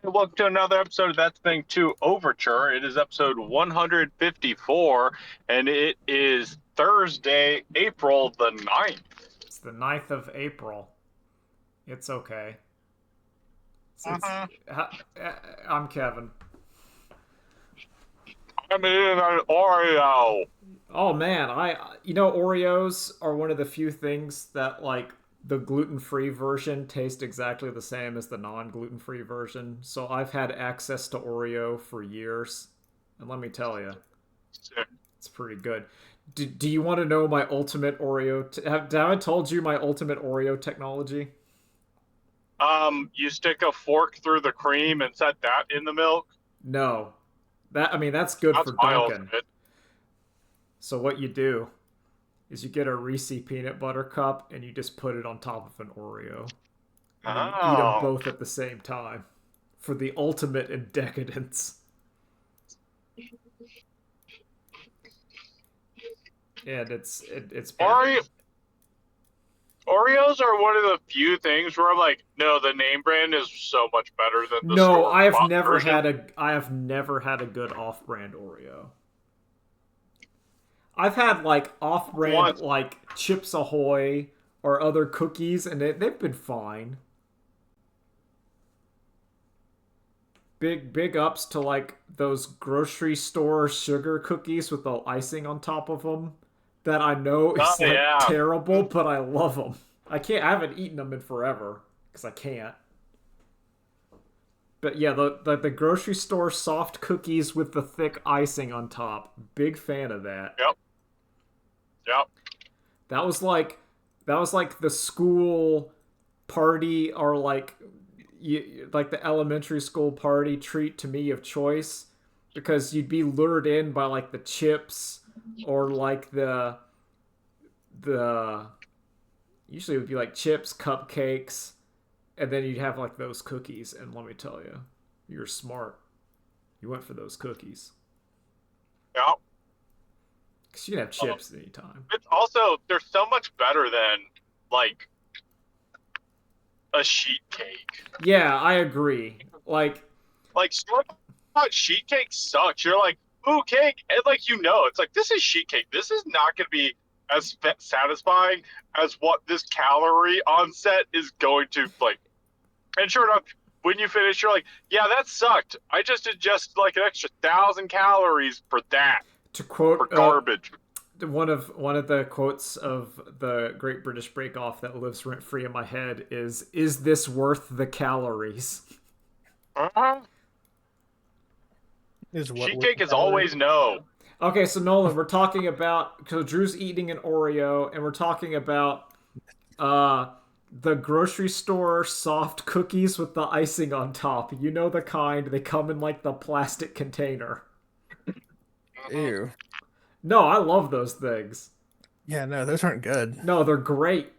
Welcome to another episode of That's Thing 2 Overture. It is episode 154, and it is Thursday, April the 9th. It's the 9th of April. It's okay. It's Uh-huh. I'm Kevin. I'm eating an Oreo. Oh man, Oreos are one of the few things that the gluten-free version tastes exactly the same as the non-gluten-free version. So I've had access to Oreo for years, and let me tell you, it's pretty good. Do you want to know my ultimate Oreo? Have I told you my ultimate Oreo technology? You stick a fork through the cream and set that in the milk. No. That's good That's for my Dunkin'. ultimate. So what you do is you get a Reese peanut butter cup and you just put it on top of an Oreo. And then you eat them Oh. both at the same time for the ultimate in decadence. And it's pretty Oreo, good. Oreos are one of the few things where I'm like, no, the name brand is so much better than the No, store-bought version. I have never had a good off-brand Oreo. I've had like off-brand Once. like Chips Ahoy or other cookies and they've been fine. Big ups to like those grocery store sugar cookies with the icing on top of them that I know Oh, is like yeah. terrible, but I love them. I haven't eaten them in forever because I can't. But yeah, the grocery store soft cookies with the thick icing on top. Big fan of that. Yep. Yep. That was like that was like the school party or like the elementary school party treat to me of choice because you'd be lured in by like the chips or like the usually it would be like chips, cupcakes, and then you'd have like those cookies. And let me tell you, you're smart. You went for those cookies Yep. because you can have Um, chips anytime. it's also they're so much better than like a sheet cake. Yeah, I agree. Like store-bought sheet cake sucks. You're like, ooh, cake, and like it's like this is sheet cake. This is not going to be as satisfying as what this calorie onset is going to like. And sure enough, when you finish, you're like, yeah, that sucked. I just ingested like an extra 1,000 calories for that To for quote garbage. one of the quotes of the Great British Break Off that lives rent free in my head is this worth the calories? Uh-huh. Is what Sheet with cake the is calories? always no. Okay, so Nolan, we're talking about so Drew's eating an Oreo, and we're talking about uh the grocery store soft cookies with the icing on top. You know the kind, they come in like the plastic container. Mhm. Ew. No, I love those things. Yeah, no, those aren't good. No, they're great.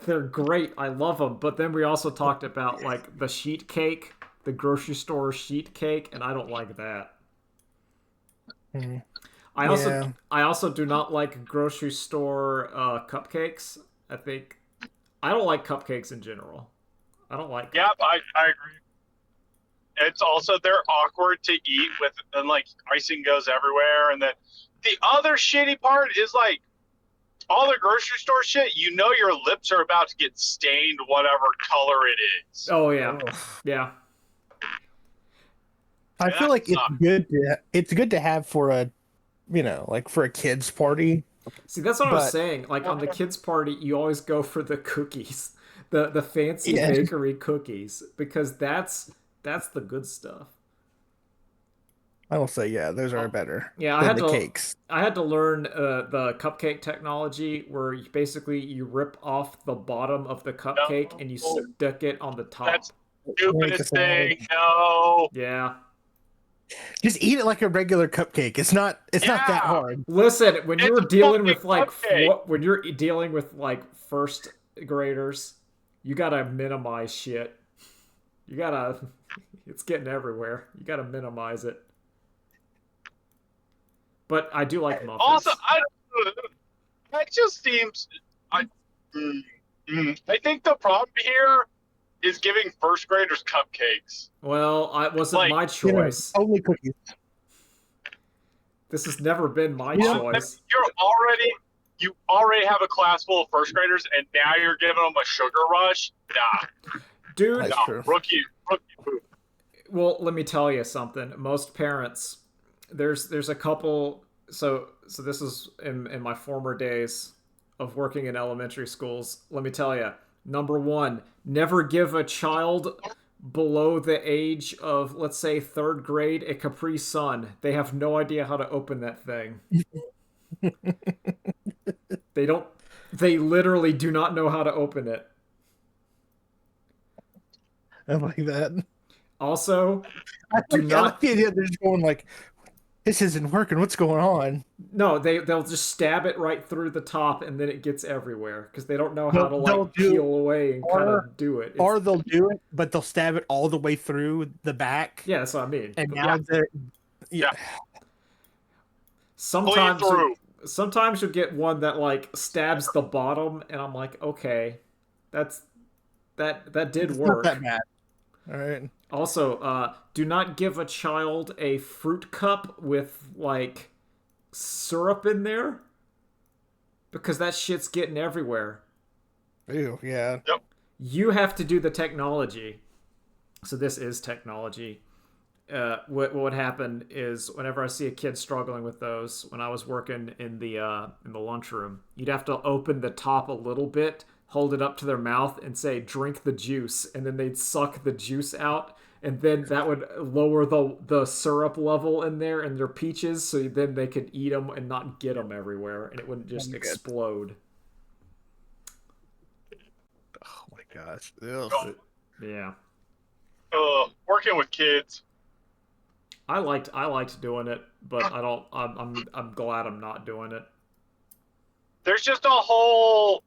They're great. I love them. But then we also talked about like the sheet cake, the grocery store sheet cake, and I don't like that. Hmm. I also Yeah. I also do not like grocery store cupcakes. I think I don't like cupcakes in general. I don't like them. Yep, I agree. It's also they're awkward to eat with, and like icing goes everywhere. And then the other shitty part is like all the grocery store shit. Your lips are about to get stained, whatever color it is. Oh yeah, Ugh. yeah. I And feel that like sucks. it's good to have for a like for a kids party, See, that's what I was but saying. Like on the kids' party, you always go for the cookies, the fancy yeah, bakery cookies, because that's the good stuff. I will say yeah, those are Oh, better yeah, than the cakes. I had to learn the cupcake technology where basically you rip off the bottom of the cupcake and you No, stick it on the that's top. the Make the stupidest thing. sandwich. No. Yeah. Just eat it like a regular cupcake. It's not that Yeah, hard. Listen, it's a fucking cupcake. when you're dealing with like first graders, you gotta minimize shit. You gotta, it's getting everywhere. You gotta minimize it. But I do like Also, muffins. that just seems. I, I think the problem here is giving first graders cupcakes. Well, it wasn't Like, my choice. Only cookies. This has never been my Yeah. choice. You already have a class full of first graders, and now you're giving them a sugar rush? Nah, Dude, That's no, true. rookie move. well, let me tell you something. Most parents, there's a couple. So this is in my former days of working in elementary schools. Let me tell you. Number one, never give a child below the age of, let's say, third grade a Capri Sun. They have no idea how to open that thing. They literally do not know how to open it. I like that. Also, I do like not. the idea they're just going like, this isn't working. What's going on? No, they'll just stab it right through the top, and then it gets everywhere because they don't know how to They'll like peel away and kind of do it. Or they'll do it, but they'll stab it all the way through the back. Yeah, that's what I mean. And now they're Yeah. Sometimes Clean through. sometimes you'll get one that like stabs the bottom, and I'm like, okay, that did it's work. not that bad. All right. Also, do not give a child a fruit cup with like syrup in there because that shit's getting everywhere. Ew, yeah. Yep. You have to do the technology. So this is technology. What would happen is whenever I see a kid struggling with those, when I was working in the lunchroom, you'd have to open the top a little bit, hold it up to their mouth, and say, "Drink the juice," and then they'd suck the juice out, and then that would lower the syrup level in there and their peaches, so then they could eat them and not get them everywhere, and it wouldn't just explode. Oh my gosh. Ew. Yeah, Working with kids. I liked doing it, but I don't. I'm glad I'm not doing it. There's just a whole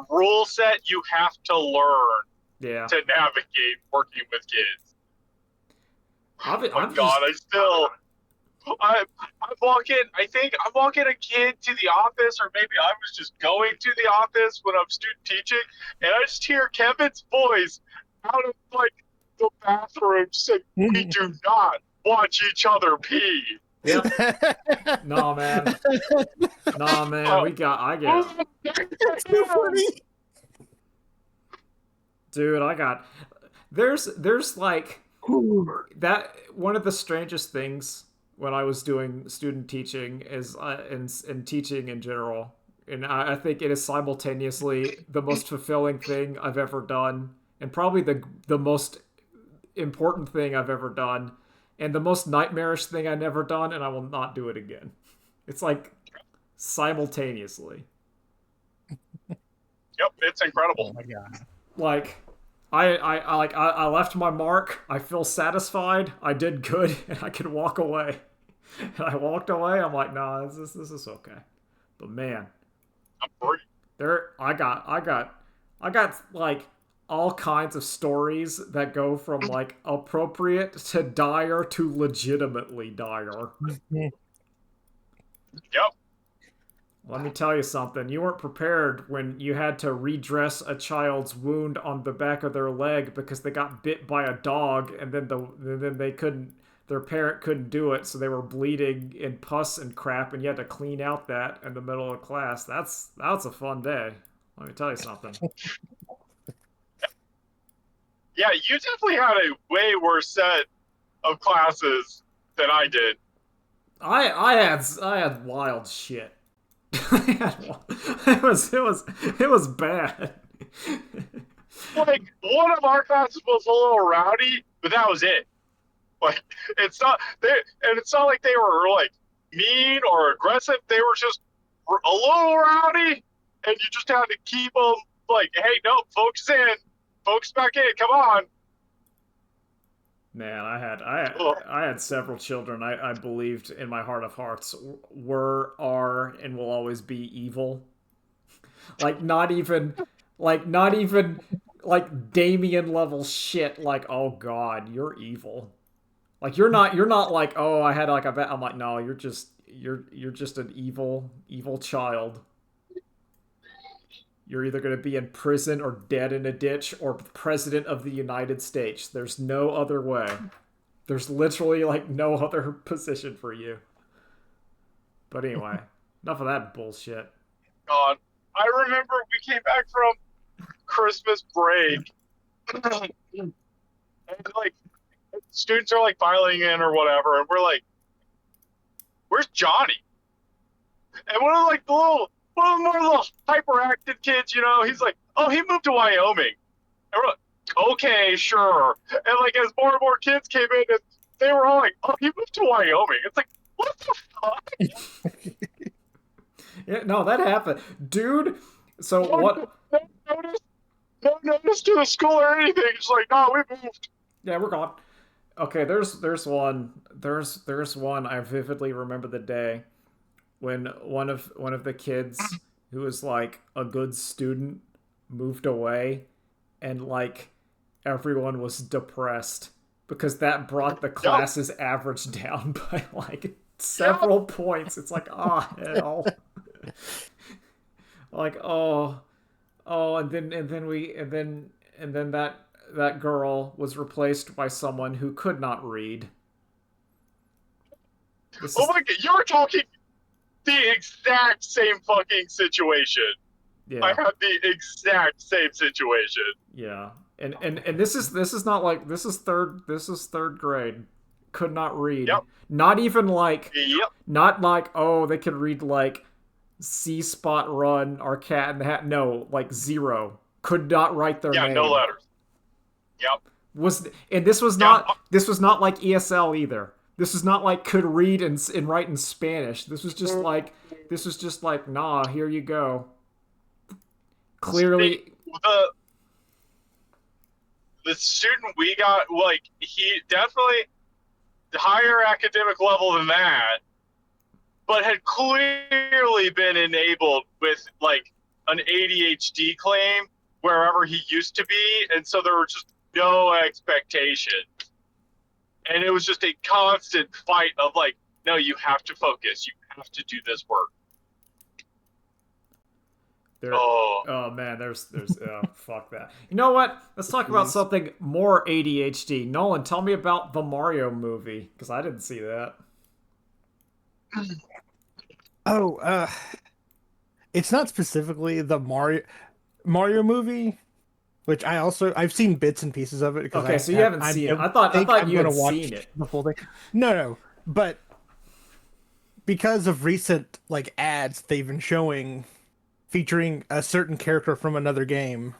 rule set you have to learn Yeah. to navigate working with kids. I'm walking. I think I'm walking a kid to the office, or maybe I was just going to the office when I'm student teaching, and I just hear Kevin's voice out of like the bathroom saying, "We do not watch each other pee." Yep. Nah, man. Nah, man. I get it. That's so funny. Dude, there's like that. One of the strangest things when I was doing student teaching is in teaching in general, and I think it is simultaneously the most fulfilling thing I've ever done, and probably the most important thing I've ever done, and the most nightmarish thing I've ever done, and I will not do it again. It's like simultaneously. Yep, it's incredible. Oh my god. Like I left my mark. I feel satisfied. I did good, and I can walk away. And I walked away. I'm like, nah, this is okay. But man, I'm free. I got like all kinds of stories that go from like appropriate to dire to legitimately dire. Yep. Let me tell you something. You weren't prepared when you had to redress a child's wound on the back of their leg because they got bit by a dog, and then they couldn't. Their parent couldn't do it, so they were bleeding and pus and crap, and you had to clean out that in the middle of class. That's a fun day. Let me tell you something. Yeah, you definitely had a way worse set of classes than I did. I had wild shit. It was bad. Like, one of our classes was a little rowdy, but that was it. Like, it's not like they were like mean or aggressive. They were just a little rowdy, and you just had to keep them like, hey, no, focus back in, come on. Man, I had several children I believed in my heart of hearts are and will always be evil. Not even like Damien level shit. Like, oh god, you're evil. Like you're not like, oh, I had like a bet. I'm like, no, you're just an evil child. You're either going to be in prison or dead in a ditch or president of the United States. There's no other way. There's literally like no other position for you. But anyway, enough of that bullshit. God, I remember we came back from Christmas break, and like students are like filing in or whatever, and we're like, "Where's Johnny?" And one of like one of the more little hyperactive kids, you know, he's like, "Oh, he moved to Wyoming." And we're like, "Okay, sure." And like as more and more kids came in, and they were all like, "Oh, he moved to Wyoming." It's like, what the fuck? Yeah, no, that happened, dude. So No, what? no notice to the school or anything. It's like, "No, we moved." Yeah, we're gone. Okay, there's one I vividly remember the day when one of the kids who was like a good student moved away, and like everyone was depressed because that brought the class's average down by like several points. It's like, oh hell. Like, and then that girl was replaced by someone who could not read. Oh my god, you're talking the exact same fucking situation. Yeah. I have the exact same situation. Yeah. And this is not like this is third grade. Could not read. Yep. Not even like Yep. not like, oh, they could read like C Spot Run or Cat in the Hat. No, like zero. Could not write their name. Yeah, no letters. Yep. This was not like ESL either. This was not like could read and write in Spanish. This was just like nah, here you go. Clearly the student we got, like, he definitely higher academic level than that, but had clearly been enabled with like an ADHD claim wherever he used to be, and so there was just no expectation. And it was just a constant fight of like, no, you have to focus. You have to do this work. Oh man, there's fuck that. You know what? Let's talk about something more ADHD. Nolan, tell me about the Mario movie, because I didn't see that. Oh, it's not specifically the Mario movie, which I've seen bits and pieces of it. Okay, so you haven't seen it. I thought you had seen it. The full thing. No, but because of recent like ads they've been showing featuring a certain character from another game.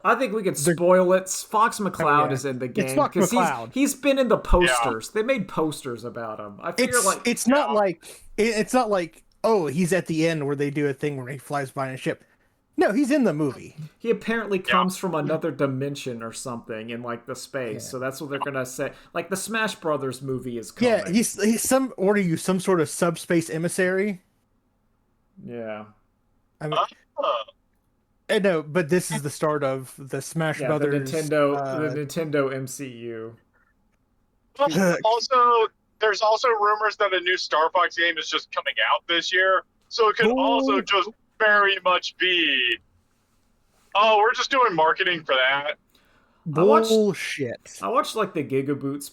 I think we could spoil it. Fox McCloud is in the game because he's been in the posters. Yeah. They made posters about him. I figure it's not like oh, he's at the end where they do a thing where he flies by in a ship. No, he's in the movie. He apparently comes from another dimension or something in like the space. Yeah. So that's what they're gonna say. Like the Smash Brothers movie is coming. Yeah, he's some sort of subspace emissary. Yeah. I mean, no, but this is the start of the Smash Brothers. The Nintendo MCU. There's also rumors that a new Star Fox game is just coming out this year. So it could also just very much be, oh, we're just doing marketing for that. Bullshit. I watched like the Gigaboots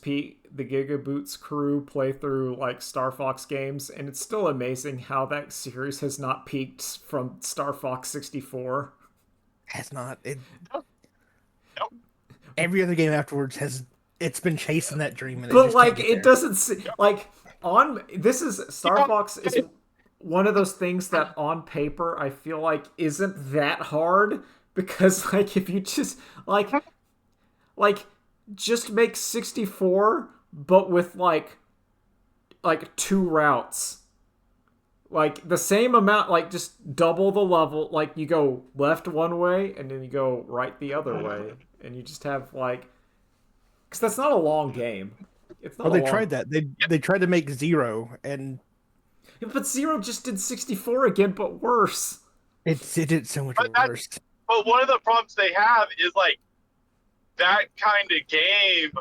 crew play through like Star Fox games, and it's still amazing how that series has not peaked from Star Fox 64. Has not. Nope. Every other game afterwards it's been chasing that dream. And but like it doesn't like Star Fox is one of those things that on paper I feel like isn't that hard, because like if you just like just make 64 but with like 2 routes, like the same amount, like just double the level, like you go left one way and then you go right the other way, and you just have like, because that's not a long game. It's not. Well, they tried that. They tried to make Zero, and but Zero just did 64 again, but worse. It did so much worse. But one of the problems they have is like that kind of game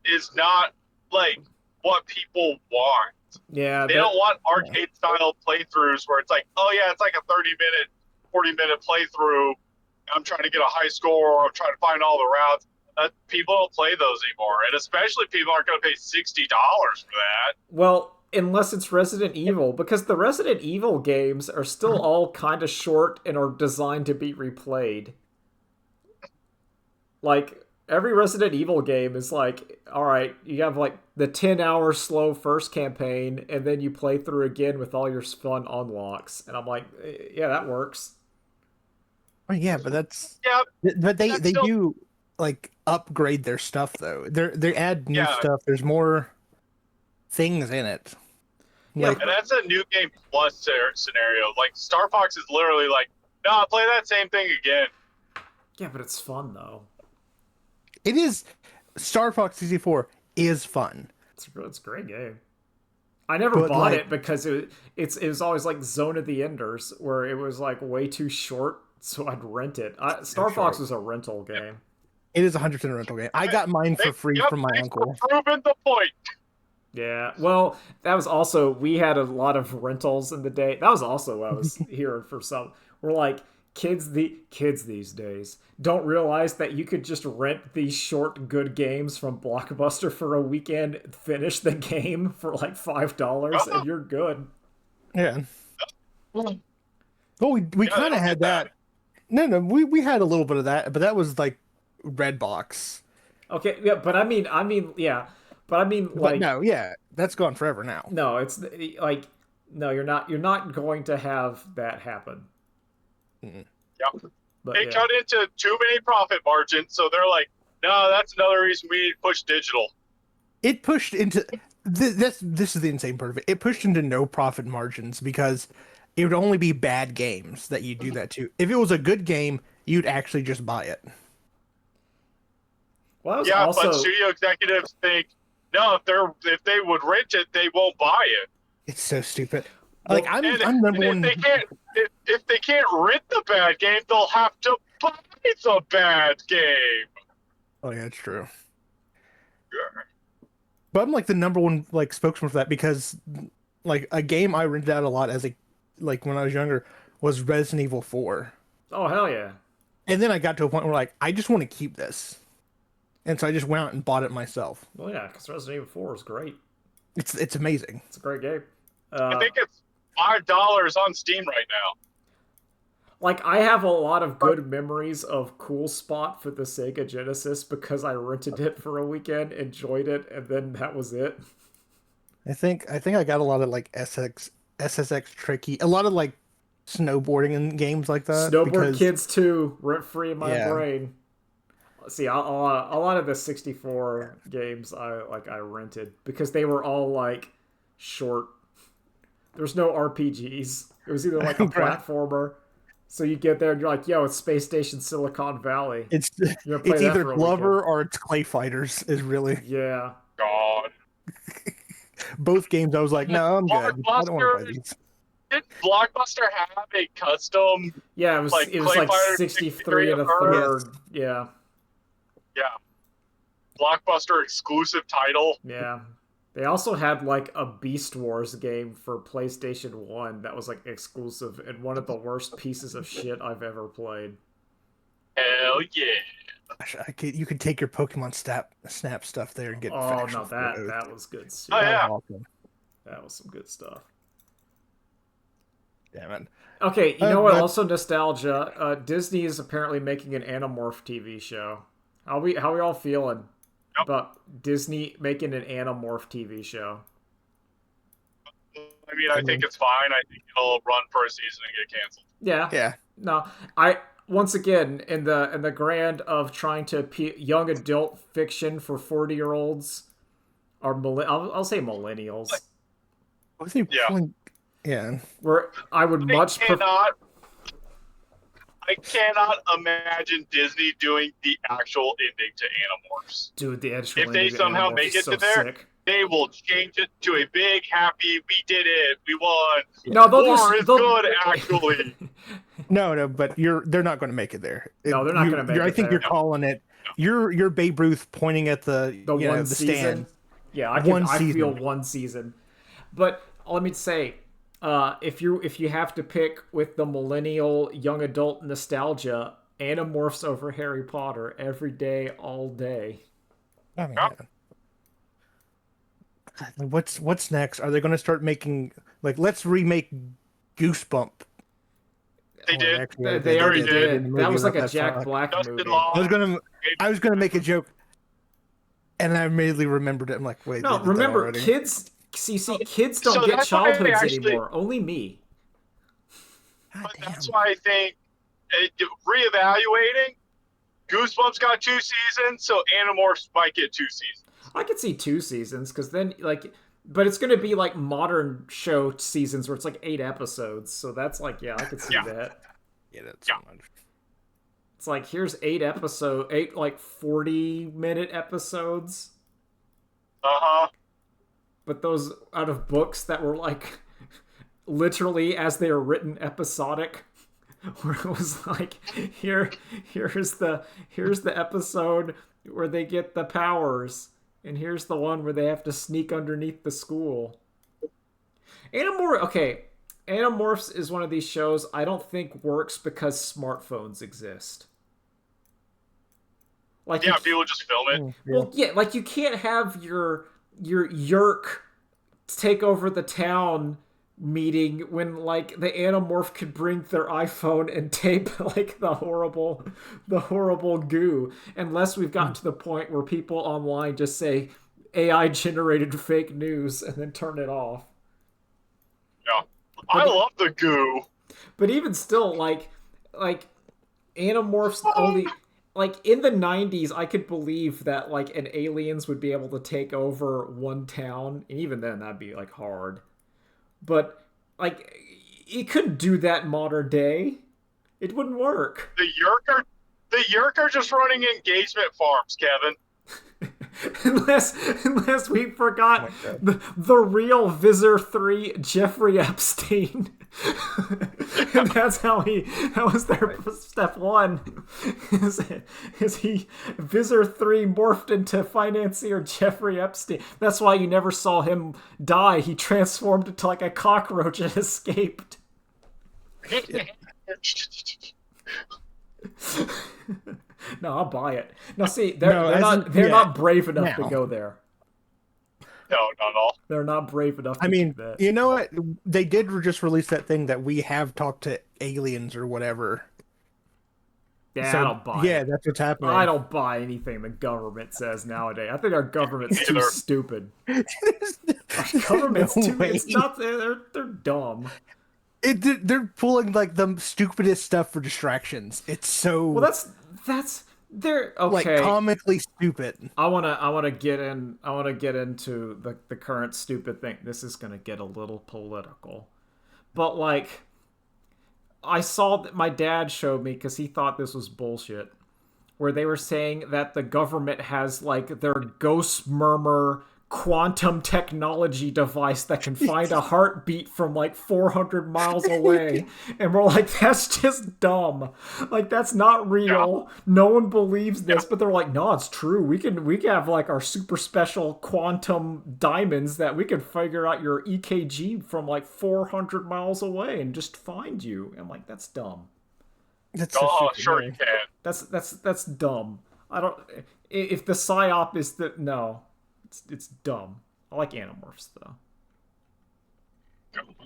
is not like what people want. Yeah, they don't want arcade style playthroughs where it's like, oh yeah, it's like a 30-minute 40-minute playthrough. I'm trying to get a high score, or I'm trying to find all the routes. People don't play those anymore, and especially people aren't going to pay $60 for that. Well, unless it's Resident Evil, because the Resident Evil games are still all kind of short and are designed to be replayed. Like, every Resident Evil game is like, all right, you have like the 10-hour slow first campaign, and then you play through again with all your fun unlocks. And I'm like, yeah, that works. Oh, yeah, but that's Yeah, they still... do like upgrade their stuff though. They add new Yeah. stuff. There's more things in it. Like, and that's a new game plus scenario. Like Star Fox is literally like, no, I'll play that same thing again. Yeah, but it's fun though. it is. Star Fox 64 is fun. It's a great game. I never bought like, it because it was always like Zone of the Enders, where it was like way too short, so I'd rent it. Star Fox was a rental game. It is 100% a rental game. I got mine for free from my uncle. Proving the point. Yeah, well, that was also, we had a lot of rentals in the day. That was also what I was hearing for some. We're like, kids these days don't realize that you could just rent these short good games from Blockbuster for a weekend, finish the game for like $5, and you're good. Yeah. Well, we kind of had that. No, we had a little bit of that, but that was like Redbox. Okay, yeah, but I mean, yeah. But I mean, like, but no, yeah, that's gone forever now. No, it's like, no, you're not going to have that happen. Yep. But, they cut into too many profit margins, so they're like, no, that's another reason we need to push digital. It pushed into this is the insane part of it. It pushed into no profit margins because it would only be bad games that you do that to. If it was a good game, you'd actually just buy it. Well, yeah, also... but studio executives think, no, if they would rent it, they won't buy it. It's so stupid. Like, I'm number one. If they can't rent the bad game, they'll have to buy the bad game. Oh yeah, it's true. Yeah. But I'm like the number one like spokesman for that because like a game I rented out a lot as like when I was younger was Resident Evil 4. Oh hell yeah! And then I got to a point where like I just want to keep this, and so I just went out and bought it myself. Well, yeah, because Resident Evil 4 is great. It's amazing. It's a great game. I think it's $5 on Steam right now. Like, I have a lot of good memories of Cool Spot for the Sega Genesis because I rented it for a weekend, enjoyed it, and then that was it. I think I got a lot of like SSX Tricky, a lot of like snowboarding and games like that. Snowboard Kids 2, rent free in my brain. See, a lot of the 64 games I rented because they were all like short. There's no RPGs. It was either like a platformer. So you get there and you're like, yo, it's Space Station Silicon Valley. It's either Glover or it's Clay Fighters is really. Yeah. God. Both games I was like, no, I'm good. I don't want to play these. Did Blockbuster have a custom? Yeah, it was like 63 and a third. Yeah. Yeah. Blockbuster exclusive title. Yeah. They also had like a Beast Wars game for PlayStation 1 that was like exclusive and one of the worst pieces of shit I've ever played. Hell yeah. Gosh, you could take your Pokemon Snap stuff there and get. Oh no, that was good. Oh yeah. That was some good stuff. Damn it. Okay, you know what? Also nostalgia. Disney is apparently making an Animorph TV show. How we all feeling about Disney making an Animorph TV show? I mean, I think it's fine. I think it'll run for a season and get canceled. Yeah. Yeah. No, once again in the grand of trying to young adult fiction for 40-year-olds or I'll say millennials. Yeah. Where I would I cannot imagine Disney doing the actual ending to Animorphs. Dude, the actual if they somehow make it to there, they will change it to a big happy, we did it, we won. No, War is good, actually. No, but they're not going to make it there. No, they're not going to make it. I think you're calling it. You're Babe Ruth pointing at the season. Stand. Yeah, I feel one season. But let me say, if you have to pick with the millennial young adult nostalgia, Animorphs over Harry Potter every day, all day. Oh, Yeah. man. What's next? Are they going to start making like let's remake Goosebump? They did. Actually, They already did in the did. That movie was like a that Jack fuck. Black Justin movie. Long. I was gonna make a joke, and I immediately remembered it. I'm like, wait, No, they did that remember, already. kids. See, kids don't So get that's why childhoods actually- anymore. Only me. God But damn. that's why I think reevaluating, Goosebumps got 2 seasons, so Animorphs might get 2 seasons. I could see 2 seasons because then like, but it's gonna be like modern show seasons where it's like 8 episodes. So that's like, yeah, I could see Yeah. that. Yeah, that's Yeah. so much. It's like here's 8 like 40-minute episodes, Uh-huh. but those out of books that were like literally as they were written episodic. Where it was like, here's the episode where they get the powers, and here's the one where they have to sneak underneath the school. Animorphs is one of these shows I don't think works because smartphones exist. Like Yeah, people just film it. well, yeah, like you can't have your Yerk take over the town meeting when like the Animorph could bring their iPhone and tape like the horrible goo, unless we've gotten to the point where people online just say AI generated fake news and then turn it off. Yeah. I love the goo. But even still, like Animorphs only like in the 90s I could believe that like an aliens would be able to take over one town, and even then that'd be like hard. But like it couldn't do that in modern day. It wouldn't work. The Yerk are just running engagement farms, Kevin. unless we forgot the real Visor 3 Jeffrey Epstein. And that was their step one. Is he Visor 3 morphed into financier Jeffrey Epstein. That's why you never saw him die. He transformed into like a cockroach and escaped. No, I'll buy it. Now, see, they're not brave enough to go there. No, not at all. They're not brave enough to do that. You know what? They did just release that thing that we have talked to aliens or whatever. Yeah, So, I don't buy it. that's what's happening. I don't buy anything the government says nowadays. I think our government's too stupid. Our government's No too. way. It's not. They're dumb. They're pulling like the stupidest stuff for distractions. It's so Well, that's they're okay. like comically stupid. I wanna get into the current stupid thing. This is gonna get a little political, but like, I saw that my dad showed me because he thought this was bullshit, where they were saying that the government has like their ghost murmur quantum technology device that can find a heartbeat from like 400 miles away. And we're like, that's just dumb. Like, that's not real. Yeah. No one believes this, but they're like, no, it's true. We can have like our super special quantum diamonds that we can figure out your EKG from like 400 miles away and just find you. I'm like, that's dumb. That's so sure you can. That's dumb. I don't. If the psyop is that, no. It's dumb. I like Animorphs though.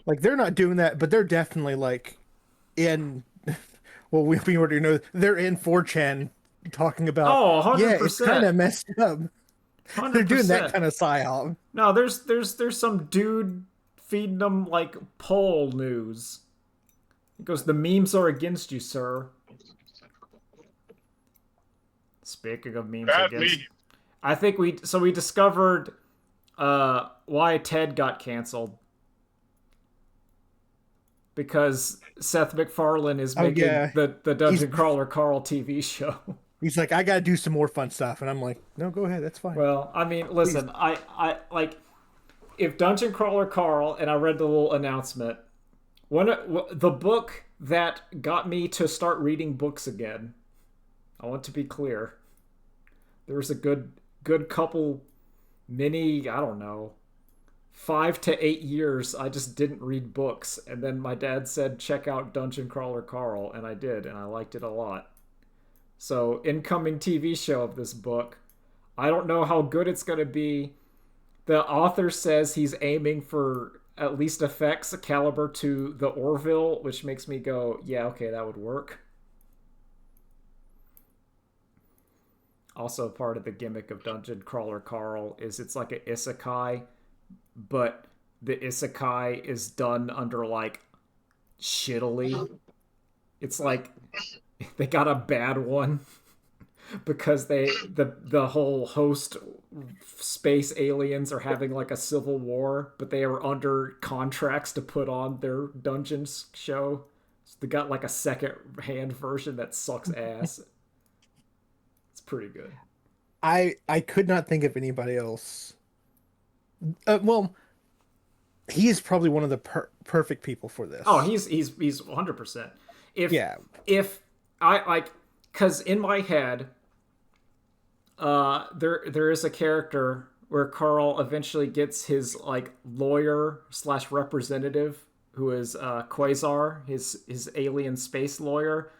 Like, they're not doing that, but they're definitely like in. Well, we already know they're in 4chan talking about. Oh, 100%. Yeah, it's kind of messed up. 100%. They're doing that kind of psyop. No, there's some dude feeding them like poll news. It goes, the memes are against you, sir. Speaking of memes against. I think we discovered why Ted got canceled, because Seth MacFarlane is making the Dungeon Crawler Carl TV show. He's like, I gotta do some more fun stuff, and I'm like, no, go ahead, that's fine. Well, I mean, listen, I like, if Dungeon Crawler Carl, and I read the little announcement, the book that got me to start reading books again. I want to be clear. There was a good couple mini, I don't know, 5 to 8 years, I just didn't read books. And then my dad said, check out Dungeon Crawler Carl. And I did, and I liked it a lot. So, incoming TV show of this book. I don't know how good it's going to be. The author says he's aiming for at least effects caliber to the Orville, which makes me go, yeah, okay, that would work. Also, part of the gimmick of Dungeon Crawler Carl is it's like an isekai, but the isekai is done under, like, shittily. It's like they got a bad one because the whole host space aliens are having like a civil war, but they are under contracts to put on their dungeons show. So they got like a second hand version that sucks ass. It's pretty good. I could not think of anybody else. Well, he is probably one of the perfect people for this. Oh, he's 100%. If I like, because in my head, there is a character where Carl eventually gets his like lawyer / representative, who is Quasar, his alien space lawyer.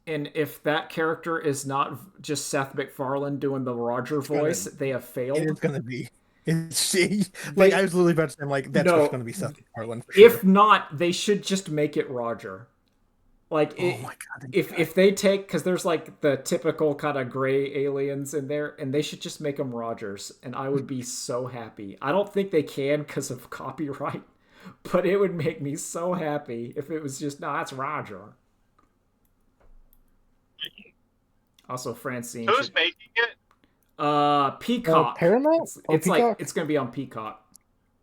And if that character is not just Seth MacFarlane doing the Roger voice, they have failed. It's gonna be. Like I was literally about to say, I'm like, that's what's gonna be Seth MacFarlane for If sure. not, they should just make it Roger. Like, oh my god! If they take, because there's like the typical kind of gray aliens in there, and they should just make them Rogers, and I would be so happy. I don't think they can because of copyright, but it would make me so happy if it was just, no, that's Roger. Also, Francine. Who's making it? Peacock. Paramount? It's Peacock? like, it's gonna be on Peacock.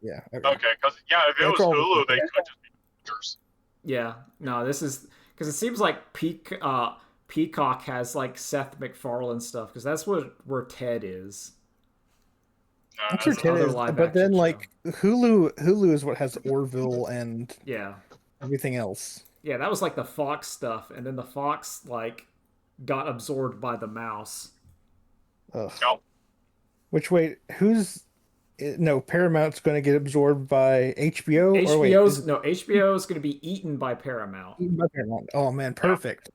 Yeah. Okay, because if it was Hulu, they could just be Rogers. Yeah, no, this is because it seems like Peacock has like Seth MacFarlane stuff, because that's where Ted is. I'm sure Ted is, but then like Hulu is what has Orville and everything else. Yeah, that was like the Fox stuff, and then the Fox like got absorbed by the mouse. Ugh. No. Which wait, Paramount's going to get absorbed by HBO. HBO is going to be eaten by Paramount. Eaten by Paramount. Oh man, perfect.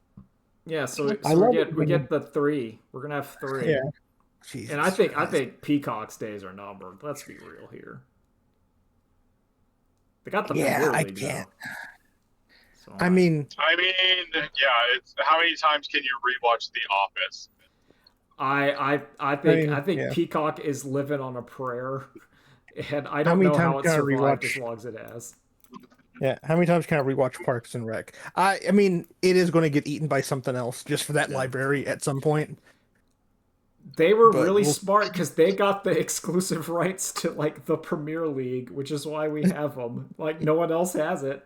Yeah, so we get the 3. We're gonna have 3. Yeah. Jesus and I think Peacock's days are numbered. Let's be real here. They got the I can't. So, I mean, it's how many times can you rewatch The Office? I think Peacock is living on a prayer, and I don't know how it survived as long as it has. Yeah, how many times can I rewatch Parks and Rec? I mean, it is going to get eaten by something else just for that library at some point. They were really smart because they got the exclusive rights to like the Premier League, which is why we have them. Like no one else has it.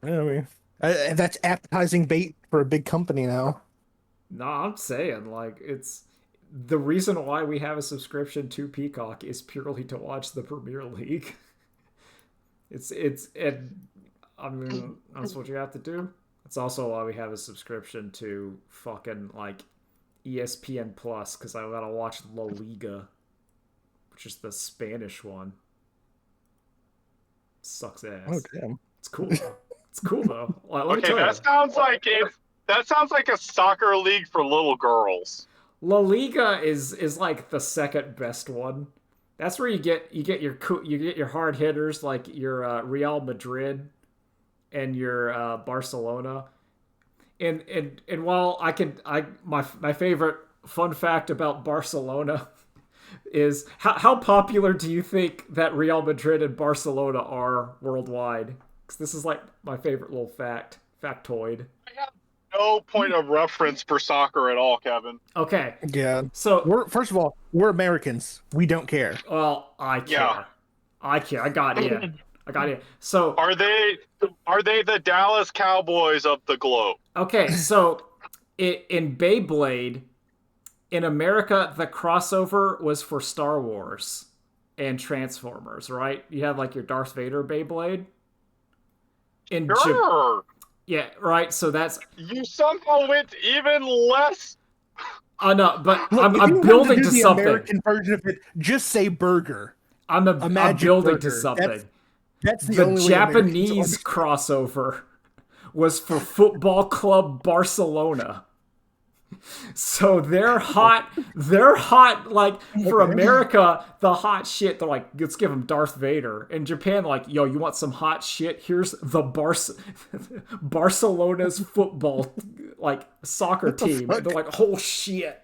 I mean, that's appetizing bait for a big company now. No, I'm saying like it's the reason why we have a subscription to Peacock is purely to watch the Premier League. I mean that's what you have to do. It's also why we have a subscription to fucking like ESPN Plus, because I gotta watch La Liga, which is the Spanish one. Sucks ass. Oh damn. It's cool. It's cool though. Okay, that sounds like a soccer league for little girls. La Liga is like the second best one. That's where you get your hard hitters like your Real Madrid and your Barcelona. And while my favorite fun fact about Barcelona is how popular do you think that Real Madrid and Barcelona are worldwide? Because this is like my favorite little factoid. I have no point of reference for soccer at all, Kevin. Okay. Yeah. So first of all, we're Americans. We don't care. Well, I care. Yeah. I care. I got it. So are they the Dallas Cowboys of the globe? Okay, so in Beyblade, in America, the crossover was for Star Wars and Transformers, right? You had like your Darth Vader Beyblade. Sure. Yeah, right. So that's you somehow went even less. No, but Look, I'm building to something. American version of it, just say burger. I'm Magic building to Burger. something. That's the The only way Americans Japanese crossover was for Football Club Barcelona. So they're hot. Like for America, the hot shit. They're like, let's give them Darth Vader. In Japan, like, yo, you want some hot shit? Here's the Barcelona's football, like soccer team. And they're like, oh shit.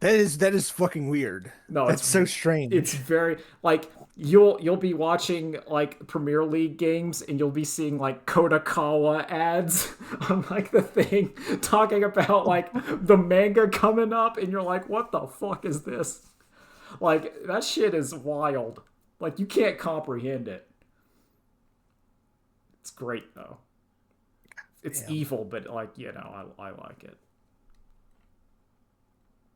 That is fucking weird. No, that's so strange. It's very like you'll be watching like Premier League games and you'll be seeing like Kodakawa ads on like the thing talking about like the manga coming up, and you're like, what the fuck is this? Like that shit is wild. Like you can't comprehend it. It's great though. It's evil, but like, you know, I like it.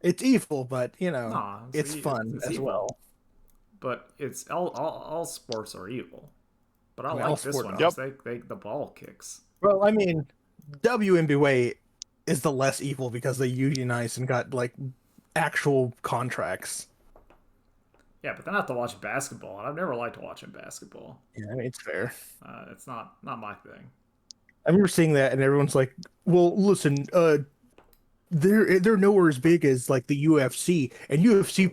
It's evil, but you know, it's fun it's as evil. well. But it's all sports are evil. But I mean, like this one because they the ball kicks. Well, I mean, WNBA is the less evil because they unionized and got like actual contracts. Yeah, but then I have to watch basketball, and I've never liked watching basketball. Yeah, I mean, it's fair. It's not my thing. I remember seeing that, and everyone's like, "Well, listen, they're nowhere as big as like the UFC, and UFC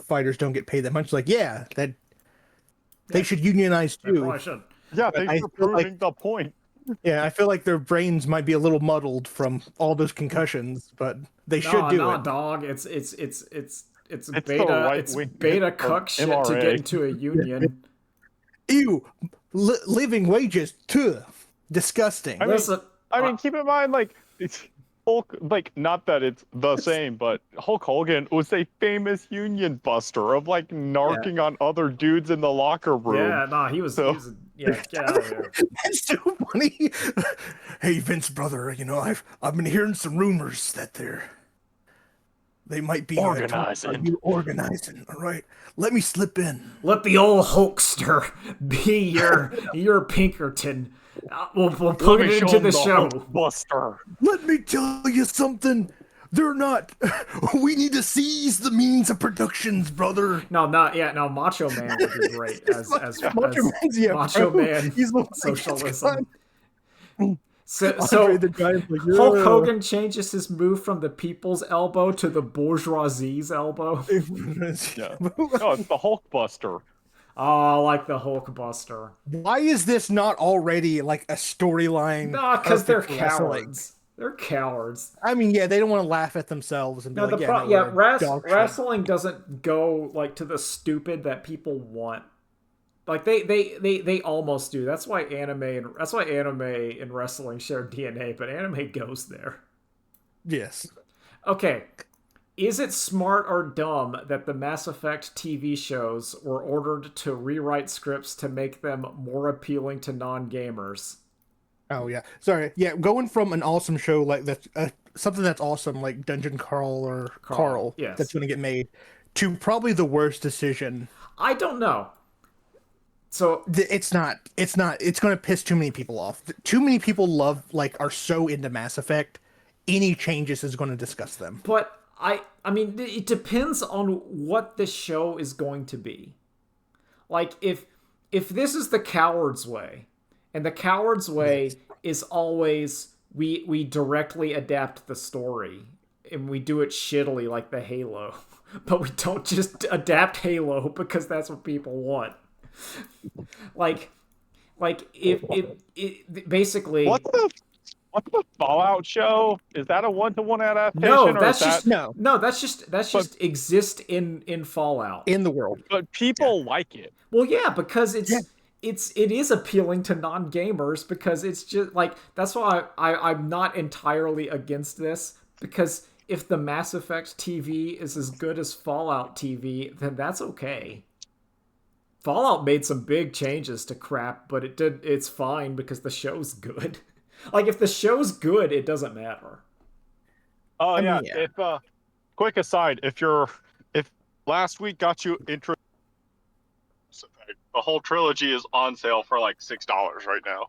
fighters don't get paid that much." Like, yeah, that they should unionize They too. probably should. Yeah, thanks for proving the point. Yeah, I feel like their brains might be a little muddled from all those concussions, but they should do it. Dog. It's the beta. right It's wing beta cuck shit to MRA. get into a union. Ew, living wages, too. Disgusting. I mean, keep in mind, like, it's Hulk, like, not that it's the same, but Hulk Hogan was a famous union buster of, like, narking on other dudes in the locker room. Yeah, nah, he was yeah, get out of here. That's so funny. Hey, Vince, brother, you know, I've been hearing some rumors that they might be organizing. Organizing, all right? Let me slip in. Let the old Hulkster be your Pinkerton. We'll put it into the show. Buster. Let me tell you something. They're not. We need to seize the means of productions, brother. No, Macho Man would be great as Macho Man. He's socialism. So like, Hulk Hogan changes his move from the people's elbow to the bourgeoisie's elbow. Yeah. No, it's the Hulk Buster. Oh, I like the Hulk Buster. Why is this not already like a storyline? No, because they're cowards. They're cowards. I mean, yeah, they don't want to laugh at themselves and be wrestling doesn't go like to the stupid that people want. Like they almost do. That's why anime and wrestling share DNA, but anime goes there. Yes. Okay. Is it smart or dumb that the Mass Effect TV shows were ordered to rewrite scripts to make them more appealing to non-gamers? Oh, yeah. Sorry. Yeah, going from an awesome show like that, something that's awesome like Dungeon Carl or Carl yes. that's going to get made, to probably the worst decision. I don't know. So it's not. It's going to piss too many people off. Too many people are so into Mass Effect. Any changes is going to disgust them. But I mean, it depends on what the show is going to be. Like, if this is the coward's way, and the coward's way is always we directly adapt the story, and we do it shittily like the Halo, but we don't just adapt Halo because that's what people want. Like if basically What's the Fallout show? Is that a 1-to-1 adaptation? No, that's just But just exist in Fallout in the world. But people like it. Well, yeah, because it is appealing to non-gamers because it's just like that's why I'm not entirely against this, because if the Mass Effect TV is as good as Fallout TV, then that's okay. Fallout made some big changes to crap, but it's fine because the show's good. Like, if the show's good, it doesn't matter. Oh, yeah. If quick aside, if last week got you intro, the whole trilogy is on sale for like $6 right now.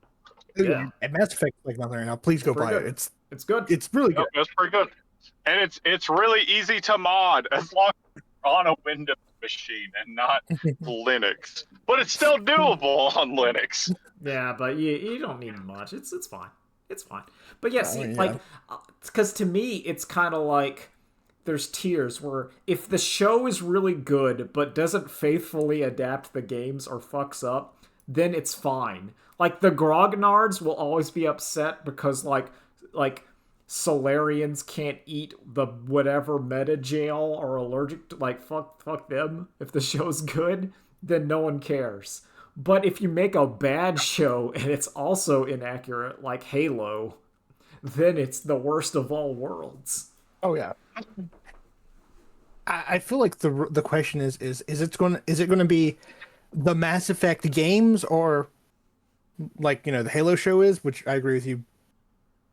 Yeah. And Mass Effect like nothing right now. Please go buy it. It's good. It's really good. It's pretty good, and it's really easy to mod as long on a Windows machine and not Linux. But it's still doable on Linux. Yeah, but you don't need much. It's fine. It's fine. But yeah, see, yeah. like, because to me, it's kind of like there's tiers where if the show is really good but doesn't faithfully adapt the games or fucks up, then it's fine. Like the grognards will always be upset because like Solarians can't eat the whatever meta jail or allergic to, like fuck them. If the show's good, then no one cares. But if you make a bad show and it's also inaccurate, like Halo, then it's the worst of all worlds. Oh yeah. I feel like the question is it going to be the Mass Effect games or like the Halo show is, which I agree with you.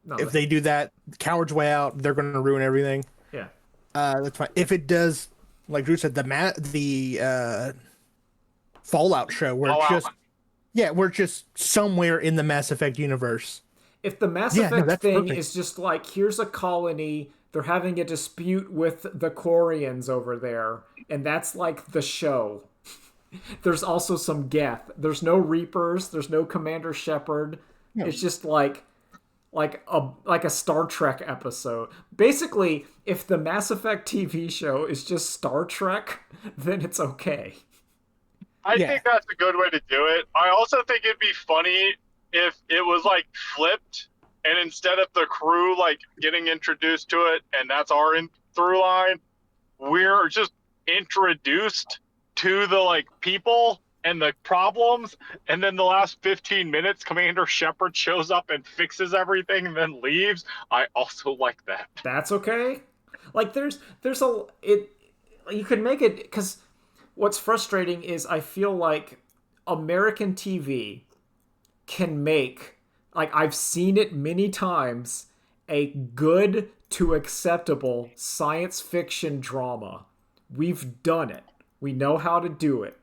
No, If they do that, Coward's Way Out, they're going to ruin everything. yeah. That's fine. If it does, like Drew said, the Fallout show, where Fallout. we're just somewhere in the Mass Effect universe. If the Mass Yeah, no, Effect that's thing perfect. is just like, here's a colony, they're having a dispute with the Quarians over there, and that's like the show. There's also some Geth. There's no Reapers, there's no Commander Shepard. No. It's just like a Star Trek episode. Basically, if the Mass Effect TV show is just Star Trek, then it's okay. I Yeah. think that's a good way to do it. I also think it'd be funny if it was like flipped, and instead of the crew like getting introduced to it, and that's our through line, we're just introduced to the like people and the problems, and then the last 15 minutes, Commander Shepard shows up and fixes everything, and then leaves. I also like that. That's okay. Like there's you could make it, because what's frustrating is I feel like American TV can make, like I've seen it many times, a good to acceptable science fiction drama. We've done it. We know how to do it.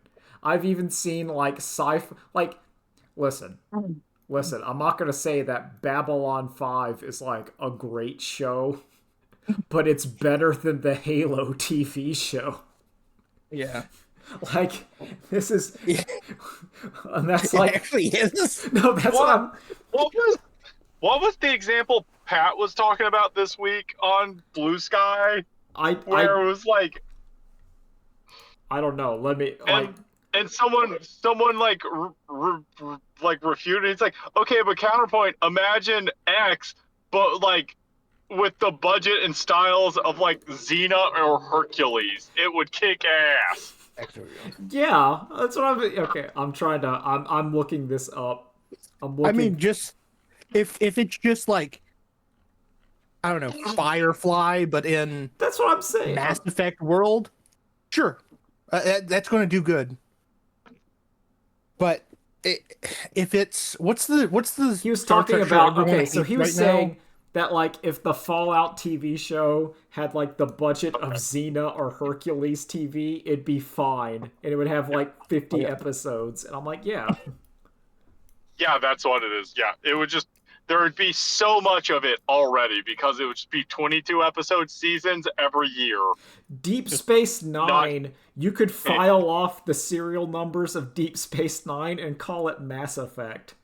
I've even seen like sci-fi, like listen, I'm not going to say that Babylon 5 is like a great show, but it's better than the Halo TV show. Yeah. Like, this is, and that's It like, actually is. no, that's what I'm, What was the example Pat was talking about this week on Blue Sky, where it was like, I don't know. Let me, like, and someone like like refuted. It's like, okay, but counterpoint. Imagine X, but like with the budget and styles of like Xena or Hercules, it would kick ass. yeah, that's what I'm, okay, I'm looking this up. I mean, just if it's just like, I don't know, Firefly, but in that's what I'm saying. Mass Effect world, sure, that's going to do good. But if it's what's the He was Star talking Trek show about, everyone okay, so hates he was right now? saying that like if the Fallout TV show had like the budget of Xena or Hercules TV, it'd be fine, and it would have like 50 episodes. And I'm like, yeah. Yeah, that's what it is. Yeah, it would just, there would be so much of it already because it would just be 22 episode seasons every year. Deep Space Nine, you could file off the serial numbers of Deep Space Nine and call it Mass Effect.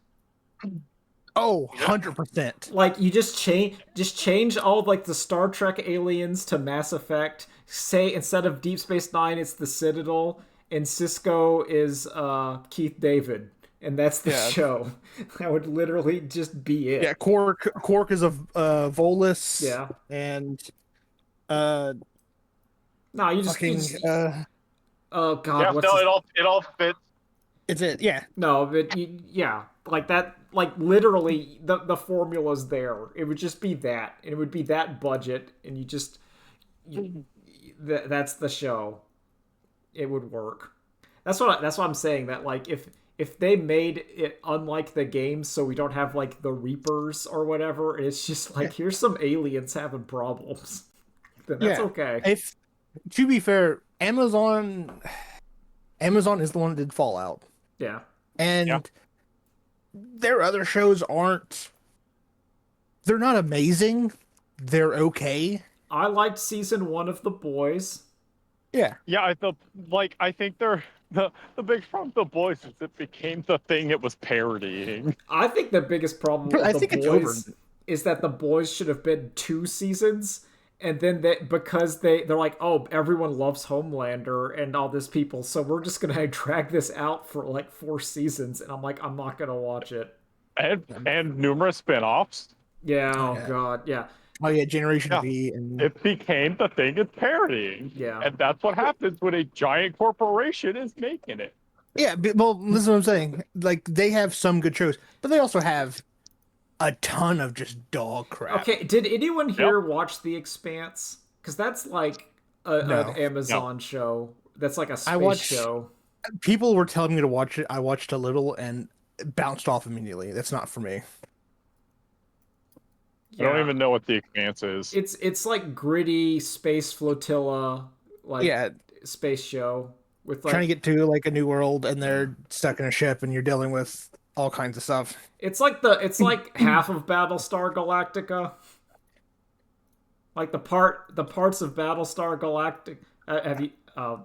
Oh, 100%. Like you just change all of, like the Star Trek aliens to Mass Effect. Say instead of Deep Space Nine, it's the Citadel, and Cisco is Keith David, and that's the show. That would literally just be it. Yeah, Quark is a Volus. Yeah. And No, you just, fucking oh god, Yeah, what's no, his- it all fits. it's it. Yeah. No, but yeah, like that, like literally the formula's there. It would just be that, and it would be that budget, and that's the show. It would work. That's what I'm saying. That like if they made it unlike the games, so we don't have like the Reapers or whatever, it's just like here's some aliens having problems. Then that's okay. If to be fair, Amazon is the one that did Fallout. Yeah. And their other shows they're not amazing. They're okay. I liked season 1 of The Boys. Yeah. Yeah, I think the big problem with the boys is it became the thing it was parodying. I think the biggest problem But with I the think it's over. boys is that the boys should have been 2 seasons, and then because they're like, oh, everyone loves Homelander and all this people, so we're just gonna drag this out for like 4 seasons, and I'm like, I'm not gonna watch it. And numerous spin-offs. Yeah, Oh, oh yeah. god, yeah, Oh yeah, Generation Yeah. V and It became the thing it's parodying. yeah. And that's what happens when a giant corporation is making it. yeah. Well, this is what I'm saying. Like they have some good shows, but they also have a ton of just dog crap. Okay, did anyone Yep. here watch The Expanse? Because that's like an No. Amazon show. That's like a I space watched. show. People were telling me to watch it. I watched a little and bounced off immediately. That's not for me. I don't Yeah. even know what The Expanse is. It's like gritty space flotilla, like Yeah, space show with trying to like get to like a new world and they're stuck in a ship and you're dealing with all kinds of stuff. it's like half of Battlestar Galactica. Like the parts of Battlestar Galactica.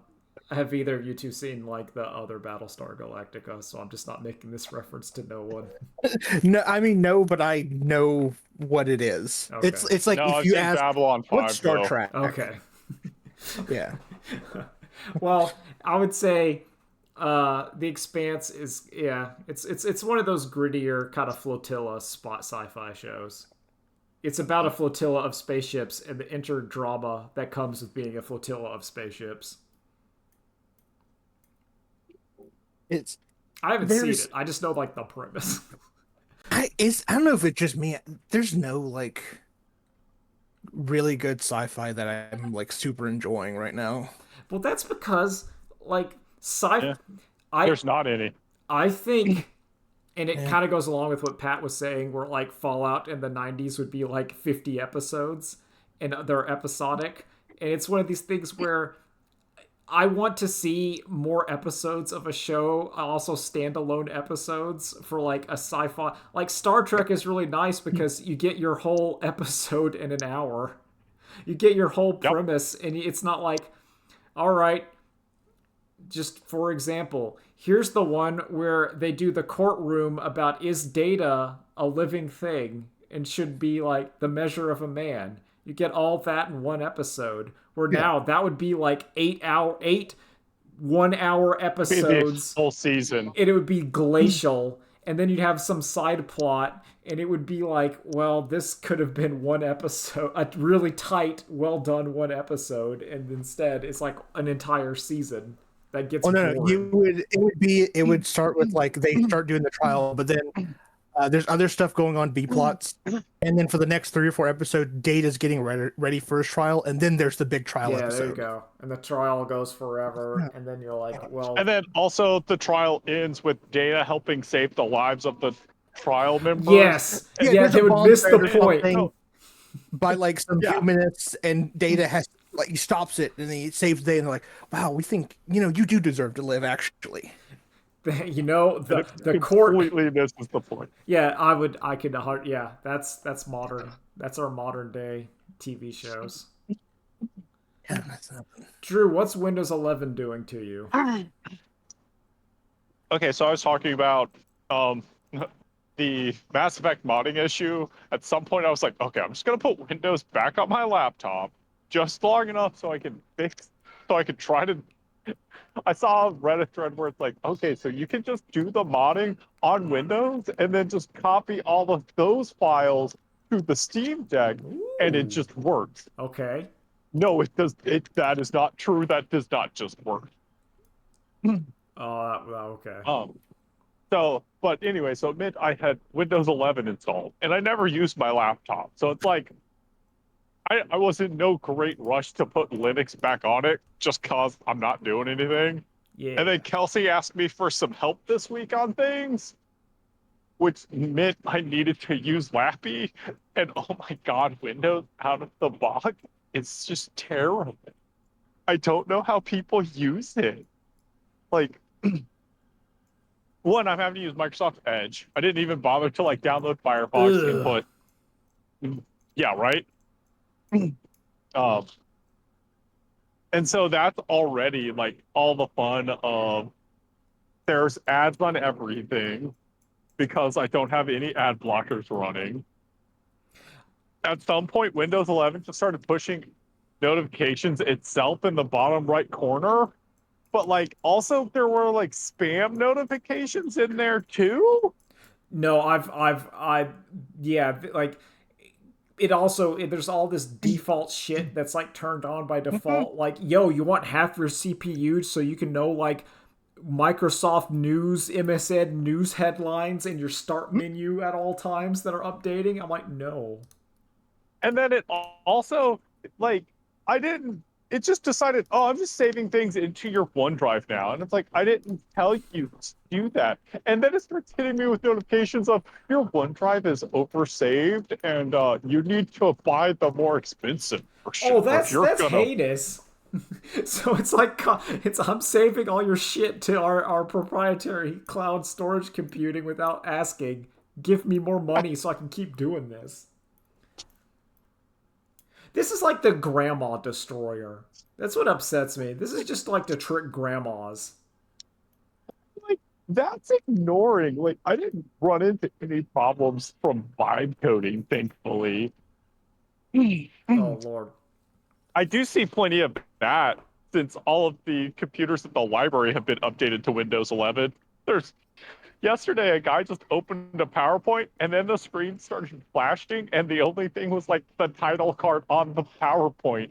Have either of you two seen like the other Battlestar Galactica? So I'm just not making this reference to no one. No, I mean no, but I know what it is. Okay. It's like No, if I've you seen ask Babylon 5, what's Star though. Trek? Okay. Yeah. Well, I would say The Expanse is it's one of those grittier kind of flotilla spot sci-fi shows. It's about a flotilla of spaceships and the interdrama that comes with being a flotilla of spaceships. It's I haven't seen there's it. I just know like the premise. I don't know if it's just me. There's no like really good sci-fi that I'm like super enjoying right now. Well, that's because like Yeah. I There's not any. I think, and it Yeah. kind of goes along with what Pat was saying, where like Fallout in the '90s would be like 50 episodes, and they're episodic, and it's one of these things where I want to see more episodes of a show, also standalone episodes for like a sci-fi. Like Star Trek is really nice because you get your whole episode in an hour. You get your whole Yep. premise, and it's not like, all right, just for example, here's the one where they do the courtroom about is data a living thing and should be like the measure of a man. You get all that in one episode. Where Yeah. now that would be like 8 1 hour Be the episodes, whole season. and it would be glacial. And then you'd have some side plot, and it would be like, well, this could have been one episode, a really tight, well done one episode, and instead it's like an entire season that gets Oh no, boring. it would start with like they start doing the trial, but then there's other stuff going on, B plots, and then for the next 3 or 4 episodes, Data's getting ready for his trial, and then there's the big trial Yeah, episode. there you go. And the trial goes forever, Yeah. and then you're like, well, And then also the trial ends with Data helping save the lives of the trial members. yes, Yeah, yeah, there's they a would miss the bonfire or point. something by like some Yeah. few minutes, and Data has like he stops it and he saves Data, and they're like, "Wow, we think you do deserve to live, actually." You know, the It court. completely misses the point. Yeah, I could. Yeah, that's modern. That's our modern day TV shows. Yeah, that's not... Drew, what's Windows 11 doing to you? Okay, so I was talking about the Mass Effect modding issue. At some point, I was like, okay, I'm just gonna put Windows back on my laptop just long enough so I can try to. I saw a Reddit thread where it's like, okay, so you can just do the modding on Windows and then just copy all of those files to the Steam Deck, and it just works. Okay. No, it does. That is not true. That does not just work. Okay. But anyway, so it meant I had Windows 11 installed, and I never used my laptop. So it's like, I was in no great rush to put Linux back on it, just cause I'm not doing anything. Yeah. And then Kelsey asked me for some help this week on things, which meant I needed to use Lappy. And oh my God, Windows out of the box, it's just terrible. I don't know how people use it. Like, one, I'm having to use Microsoft Edge. I didn't even bother to like download Firefox and put, yeah, right. And And so that's already like all the fun of there's ads on everything because I don't have any ad blockers running. At some point, Windows 11 just started pushing notifications itself in the bottom right corner. But like also there were like spam notifications in there too. No, yeah, like it also there's all this default shit that's like turned on by default. Like, yo, you want half your CPU so you can know like Microsoft News, MSN news headlines in your start menu at all times that are updating. I'm like, no. And then it also like I didn't it just decided, oh, I'm just saving things into your OneDrive now. And it's like, I didn't tell you to do that. And then it starts hitting me with notifications of your OneDrive is oversaved and you need to buy the more expensive version Oh, or that's you're that's gonna. heinous. So it's like I'm saving all your shit to our proprietary cloud storage computing without asking. Give me more money so I can keep doing this. This is like the grandma destroyer. That's what upsets me. This is just like to trick grandmas. Like, that's ignoring. Like, I didn't run into any problems from vibe coding, thankfully. Oh lord. I do see plenty of that since all of the computers at the library have been updated to Windows 11. There's yesterday a guy just opened a PowerPoint and then the screen started flashing and the only thing was like the title card on the PowerPoint.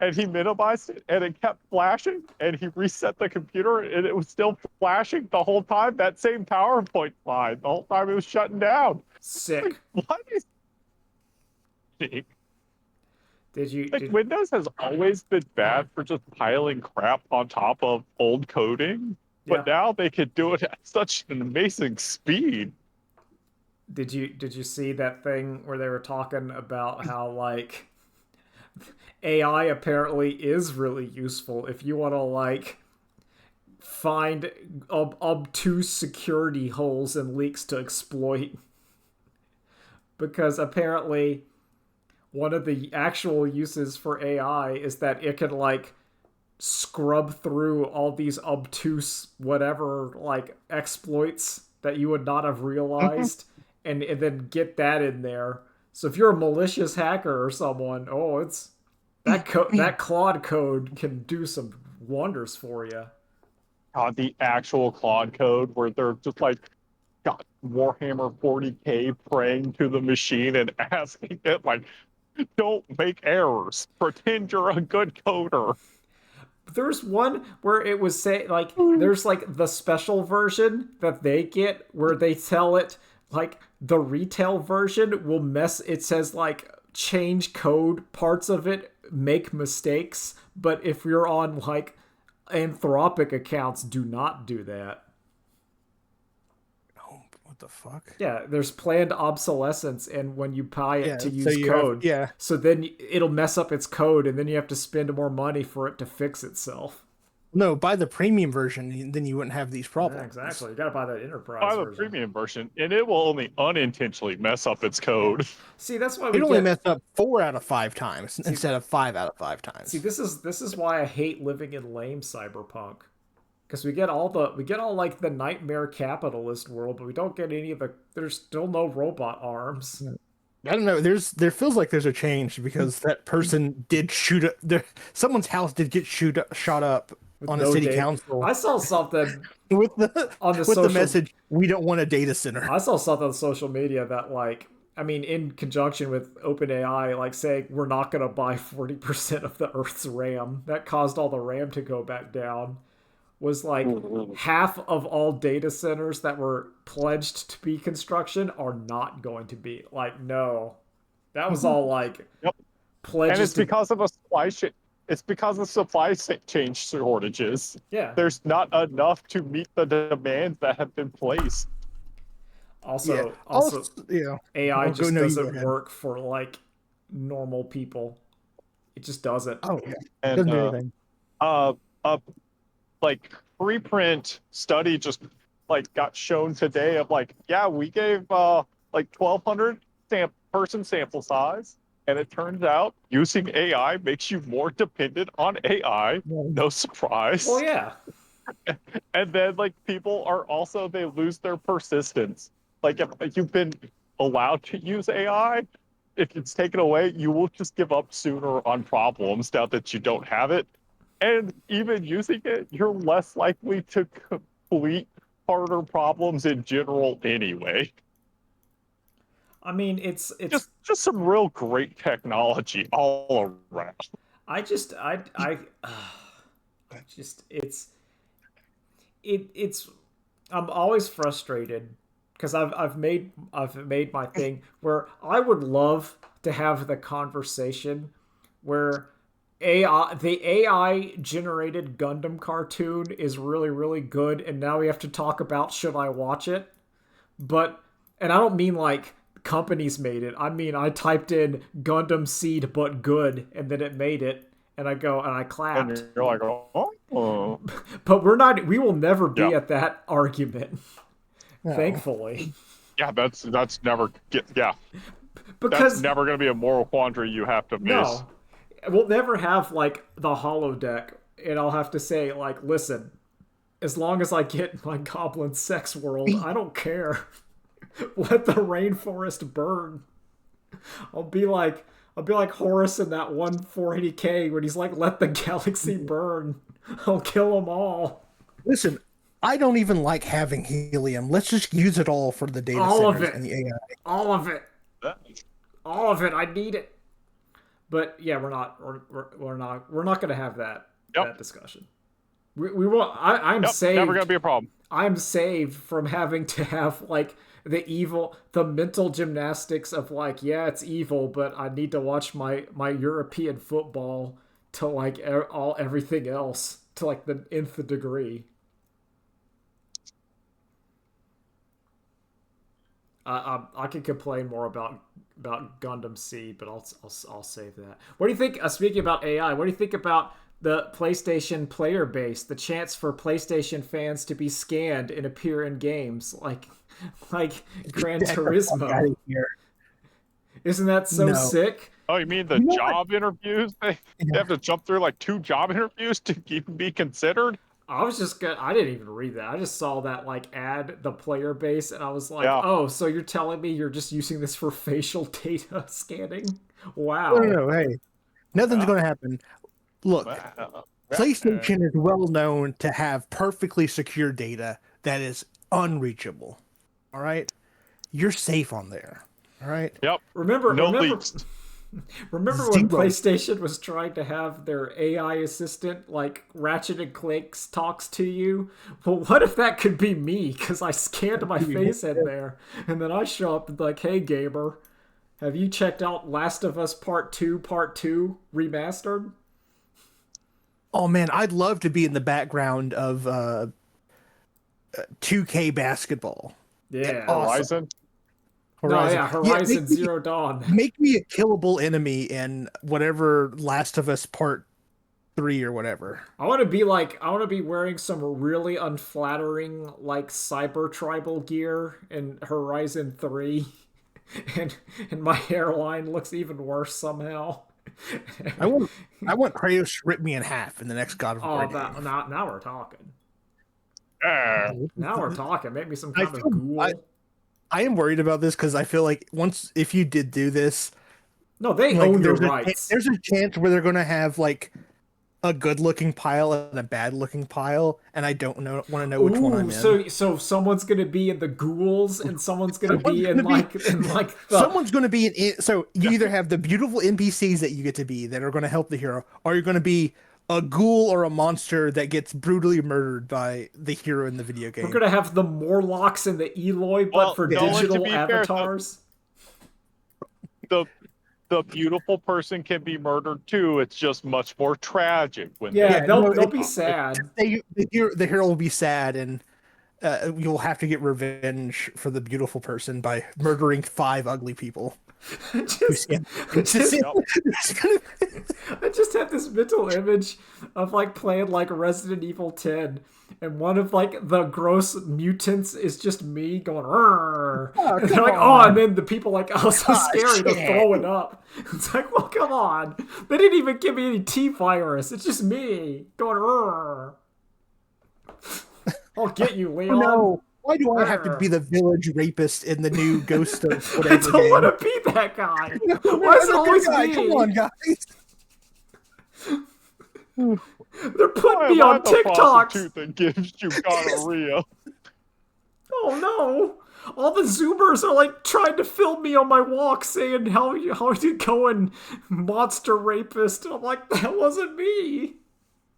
And he minimized it and it kept flashing and he reset the computer and it was still flashing the whole time, that same PowerPoint slide, the whole time it was shutting down. Sick. Like, what is Did you like Windows has always been bad for just piling crap on top of old coding, yeah. but now they could do it at such an amazing speed. Did you see that thing where they were talking about how like AI apparently is really useful if you want to like find obtuse security holes and leaks to exploit, because apparently one of the actual uses for AI is that it can like scrub through all these obtuse whatever like exploits that you would not have realized, and then get that in there. So if you're a malicious hacker or someone, oh, it's that Claude code can do some wonders for you. The actual Claude code where they're just like got Warhammer 40K praying to the machine and asking it like, don't make errors. Pretend you're a good coder. There's one where it was say like there's like the special version that they get where they tell it like the retail version will mess, it says like change code parts of it make mistakes, but if you're on like Anthropic accounts, do not do that. Oh, what the fuck? Yeah, there's planned obsolescence, and when you buy it to use code, yeah. so then it'll mess up its code, and then you have to spend more money for it to fix itself. No, buy the premium version, then you wouldn't have these problems. Yeah, exactly. You gotta buy the enterprise Buy the version. premium version, and it will only unintentionally mess up its code. See, that's why It we only get. messed up 4 out of 5 times instead of 5 out of 5 times. See, this is why I hate living in lame cyberpunk, because we get all like the nightmare capitalist world, but we don't get any of the. There's still no robot arms. I don't know. There feels like there's a change because that person did shoot up. Someone's house did get shot up on No a city data. council I saw something with on the with social. the message, "We don't want a data center." I saw something on social media that like. I mean, in conjunction with OpenAI, like saying we're not going to buy 40% of the Earth's RAM, that caused all the RAM to go back down, was like half of all data centers that were pledged to be construction are not going to be. Like, no. That was all like Yep. pledges. And it's because of a supply chain. It's because of supply chain shortages. Yeah. There's not enough to meet the demands that have been placed. Also, yeah. AI Oh, just no, you go doesn't ahead. work for like normal people. It just doesn't. Oh yeah, And doesn't do anything. uh, like preprint study just like got shown today of like, yeah, we gave like 1,200 person sample size, And it turns out using AI makes you more dependent on AI. No surprise. Well, yeah. And then like people are also they lose their persistence. Like if you've been allowed to use AI, if it's taken away, you will just give up sooner on problems now that you don't have it. And even using it, you're less likely to complete harder problems in general anyway. I mean, it's Just some real great technology all around. I just it's I'm always frustrated because I've made my thing where I would love to have the conversation where the AI generated Gundam cartoon is really really good and now we have to talk about should I watch it? But and I don't mean like companies made it. I mean I typed in Gundam Seed but good and then it made it and I clapped. And you're like, oh. But we will never be at that argument. No. Thankfully. Yeah, that's never Because that's never going to be a moral quandary you have to face. no. We'll never have like the holodeck and I'll have to say like listen, as long as I get my goblin sex world, I don't care. Let the rainforest burn. I'll be like Horus in that 140K when he's like, let the galaxy burn. I'll kill them all. Listen, I don't even like having helium. Let's just use it all for the data All of centers it. and the AI. All of it. All of it. I need it. But yeah, we're not going to have that discussion. We will. I'm saved. Never going to be a problem. I'm saved from having to have like the mental gymnastics of like, yeah, it's evil, but I need to watch my European football to like everything else to like the nth degree. I could complain more about Gundam Seed, but I'll save that. What do you think? Speaking about AI, what do you think about the PlayStation player base? The chance for PlayStation fans to be scanned and appear in games like Gran Turismo. Isn't that so sick? Oh, you mean the job interviews? They have to jump through like 2 job interviews to even be considered? I didn't even read that. I just saw that like ad, the player base, and I was like, oh, so you're telling me you're just using this for facial data scanning? Wow. No, hey. Nothing's going to happen. Look, PlayStation is well known to have perfectly secure data that is unreachable. All right? You're safe on there. All right? Yep. Remember when Zero. PlayStation was trying to have their AI assistant like Ratchet and Clank talks to you? Well, what if that could be me? Because I scanned my face in there, and then I show up and like, hey gamer, have you checked out Last of Us Part 2 remastered? Oh man, I'd love to be in the background of 2K basketball. Yeah. Horizon. No, yeah, Horizon Zero Dawn. Make me a killable enemy in whatever Last of Us Part 3 or whatever. I want to be wearing some really unflattering like cyber tribal gear in Horizon 3 and my hairline looks even worse somehow. I want Kratos to rip me in half in the next God of War game. Now we're talking. Now we're talking. Make me some kind of ghoul. I am worried about this because I feel like if you did do this, no, they own their rights. There's a chance where they're going to have like a good-looking pile and a bad-looking pile, and I don't want to know which one I'm in. So someone's going to be in the ghouls, and someone's going to be in like. Someone's going to be in. So you either have the beautiful NPCs that you get to be that are going to help the hero, or you're going to be a ghoul or a monster that gets brutally murdered by the hero in the video game. We're going to have the Morlocks and the Eloy, but for digital avatars. The beautiful person can be murdered too. It's just much more tragic when they'll be sad. The hero will be sad, and you'll have to get revenge for the beautiful person by murdering 5 ugly people. I just, I just, I just had this mental image of like playing like Resident Evil 10, and one of like the gross mutants is just me going, "Rrr," Oh, and they're come like, "Oh," on. and then the people like, "Oh, so Ah, scary," they're shit. throwing up. It's like, well, come on, they didn't even give me any T virus. It's just me going, "Rrr." I'll get you, Leon. No. Why do I have to be the village rapist in the new Ghost of I whatever don't game? want to be that guy. No, Why is it I'm a good always guy. me? Come on, guys. They're putting Why me am I on the TikToks. prostitute that gives you gonorrhea? Oh no! All the Zoomers are like trying to film me on my walk, saying how are you going, monster rapist? And I'm like, that wasn't me.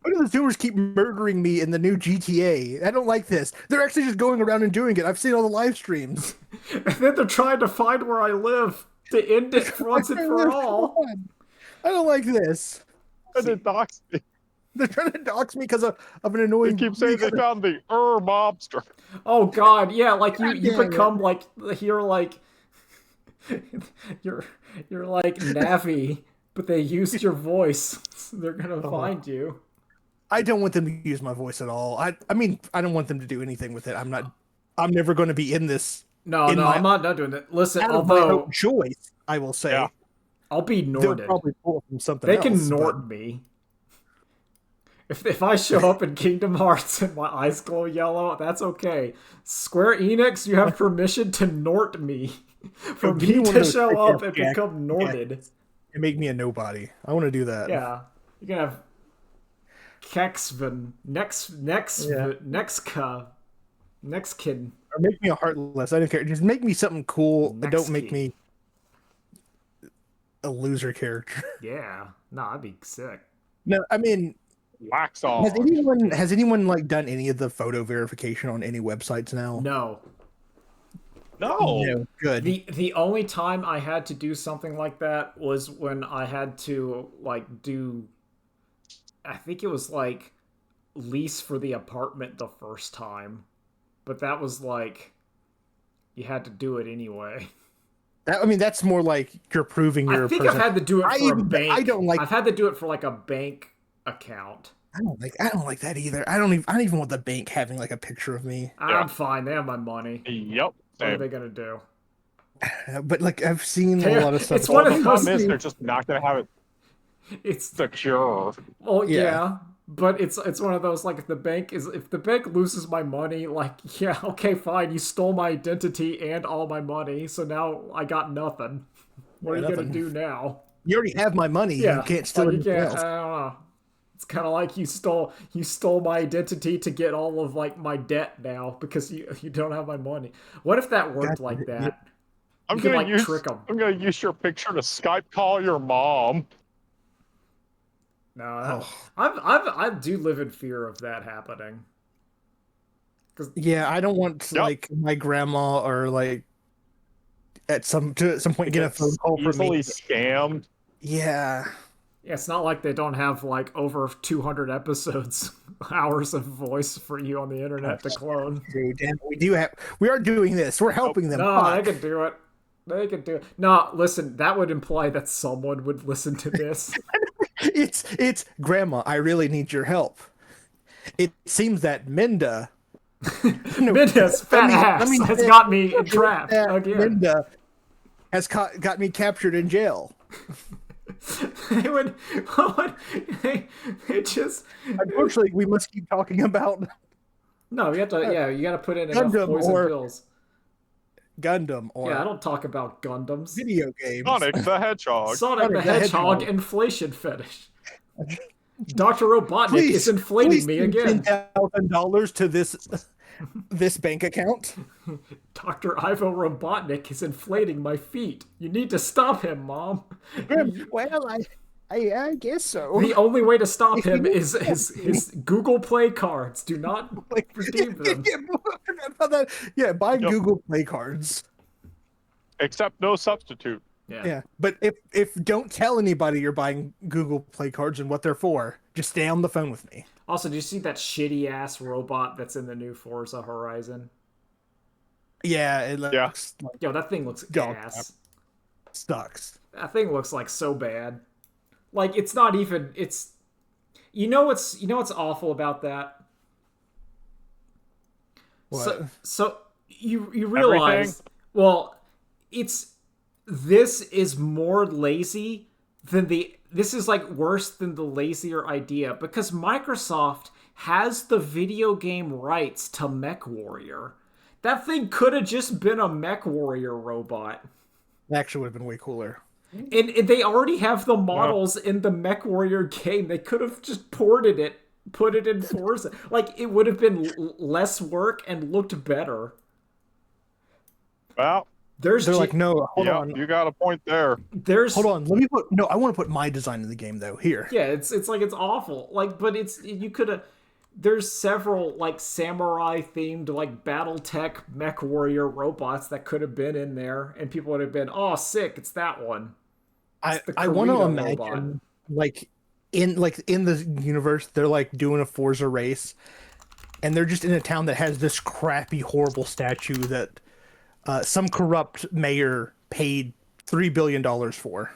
Why do the Zoomers keep murdering me in the new GTA? I don't like this. They're actually just going around and doing it. I've seen all the live streams. And then they're trying to find where I live to end it once and for all. I don't like this. And it doxed me. They're trying to dox me because of an They annoying. keep saying they found the mobster. Oh god, yeah, like you damn it. become like you're like you're like Navi, but they used your voice. So they're gonna find you. I don't want them to use my voice at all. I mean, I don't want them to do anything with it. I'm never going to be in this. No, in no, my- I'm not doing it. Listen, Out of my although own choice, I will say. Yeah. I'll be They'll Norded. probably pull from something They else. can but- Nort me. If I show up in Kingdom Hearts and my eyes glow yellow, that's okay. Square Enix, you have permission to Nort me. For Give me me one of to those show quick up and Jack- become Norted. and make me a nobody. I want to do that. Yeah. You can have Kexven, Nexkin. Or make me a heartless. I don't care. Just make me something cool. And don't make me a loser character. Yeah. Nah, that'd be sick. No, I mean, Wax on. has anyone like done any of the photo verification on any websites now? No. No. Good. The only time I had to do something like that was when I had to like do, I think it was like lease for the apartment the first time, but that was like you had to do it anyway. I mean, that's more like you're proving you're I think a person. I've had to do it for a bank. I don't like. I've had to do it for like a bank account. I don't like that either. I don't even want the bank having like a picture of me. I'm fine. They have my money. Yep. What are Same. they gonna do? But like I've seen a lot of stuff. It's one of The those problem is things- they're just not gonna have it It's secure. well, Yeah. yeah, but it's one of those like if the bank loses my money, like yeah, okay, fine, you stole my identity and all my money, so now I got nothing. What are you nothing. gonna do now? You already have my money. Yeah, You can't steal like, you anything can't. else. I don't know. It's kind of like you stole my identity to get all of like my debt now because you don't have my money. What if that worked God, like yeah. that? I'm You can, gonna like, use trick 'em. I'm gonna use your picture to Skype call your mom. No, I do live in fear of that happening. Yeah, I don't want Yep. like my grandma or like at some point get a phone call from Easily me. scammed. Yeah. Yeah, it's not like they don't have like over 200 episodes, hours of voice for you on the internet to clone. Dude, damn, we are doing this. We're helping them. No, Fuck. they could do it. They could do it. No, listen, that would imply that someone would listen to this. It's grandma. I really need your help. It seems that Minda. No, Minda's fat ass has got me trapped again. Minda has got me captured in jail. It just Unfortunately, we must keep talking about no. You have to, yeah. You got to put in enough Gundam poison or pills. Gundam or Yeah, I don't talk about Gundams. video games. Sonic the Hedgehog. Sonic the Hedgehog inflation fetish. Dr. Robotnik is inflating me again. $10,000 to this bank account. Dr. Ivo Robotnik is inflating my feet. You need to stop him, Mom. Well, I guess so. The only way to stop him is his Google Play cards. Do not redeem them. Yeah, buy Yep. Google Play cards. Except no substitute. Yeah, but if don't tell anybody you're buying Google Play cards and what they're for. Just stay on the phone with me. Also, do you see that shitty ass robot that's in the new Forza Horizon? Yeah, it looks like Yo, that thing looks Dog ass. sucks. That thing looks like so bad. Like it's not even. It's what's awful about that. What? So you realize Everything? well, this is more lazy than this is like worse than the lazier idea because Microsoft has the video game rights to MechWarrior. That thing could have just been a MechWarrior robot. It actually would have been way cooler. And they already have the models in the MechWarrior game. They could have just ported it, put it in Forza. Like, it would have been less work and looked better. Well, They're like, no, hold on. you got a point there. Hold on, let me put. No, I want to put my design in the game though. Here. Yeah, it's like it's awful. Like, but you could have. There's several like samurai themed like BattleTech MechWarrior robots that could have been in there, and people would have been, oh, sick, it's that one. I want to imagine like in the universe they're like doing a Forza race, and they're just in a town that has this crappy, horrible statue that some corrupt mayor paid $3 billion for.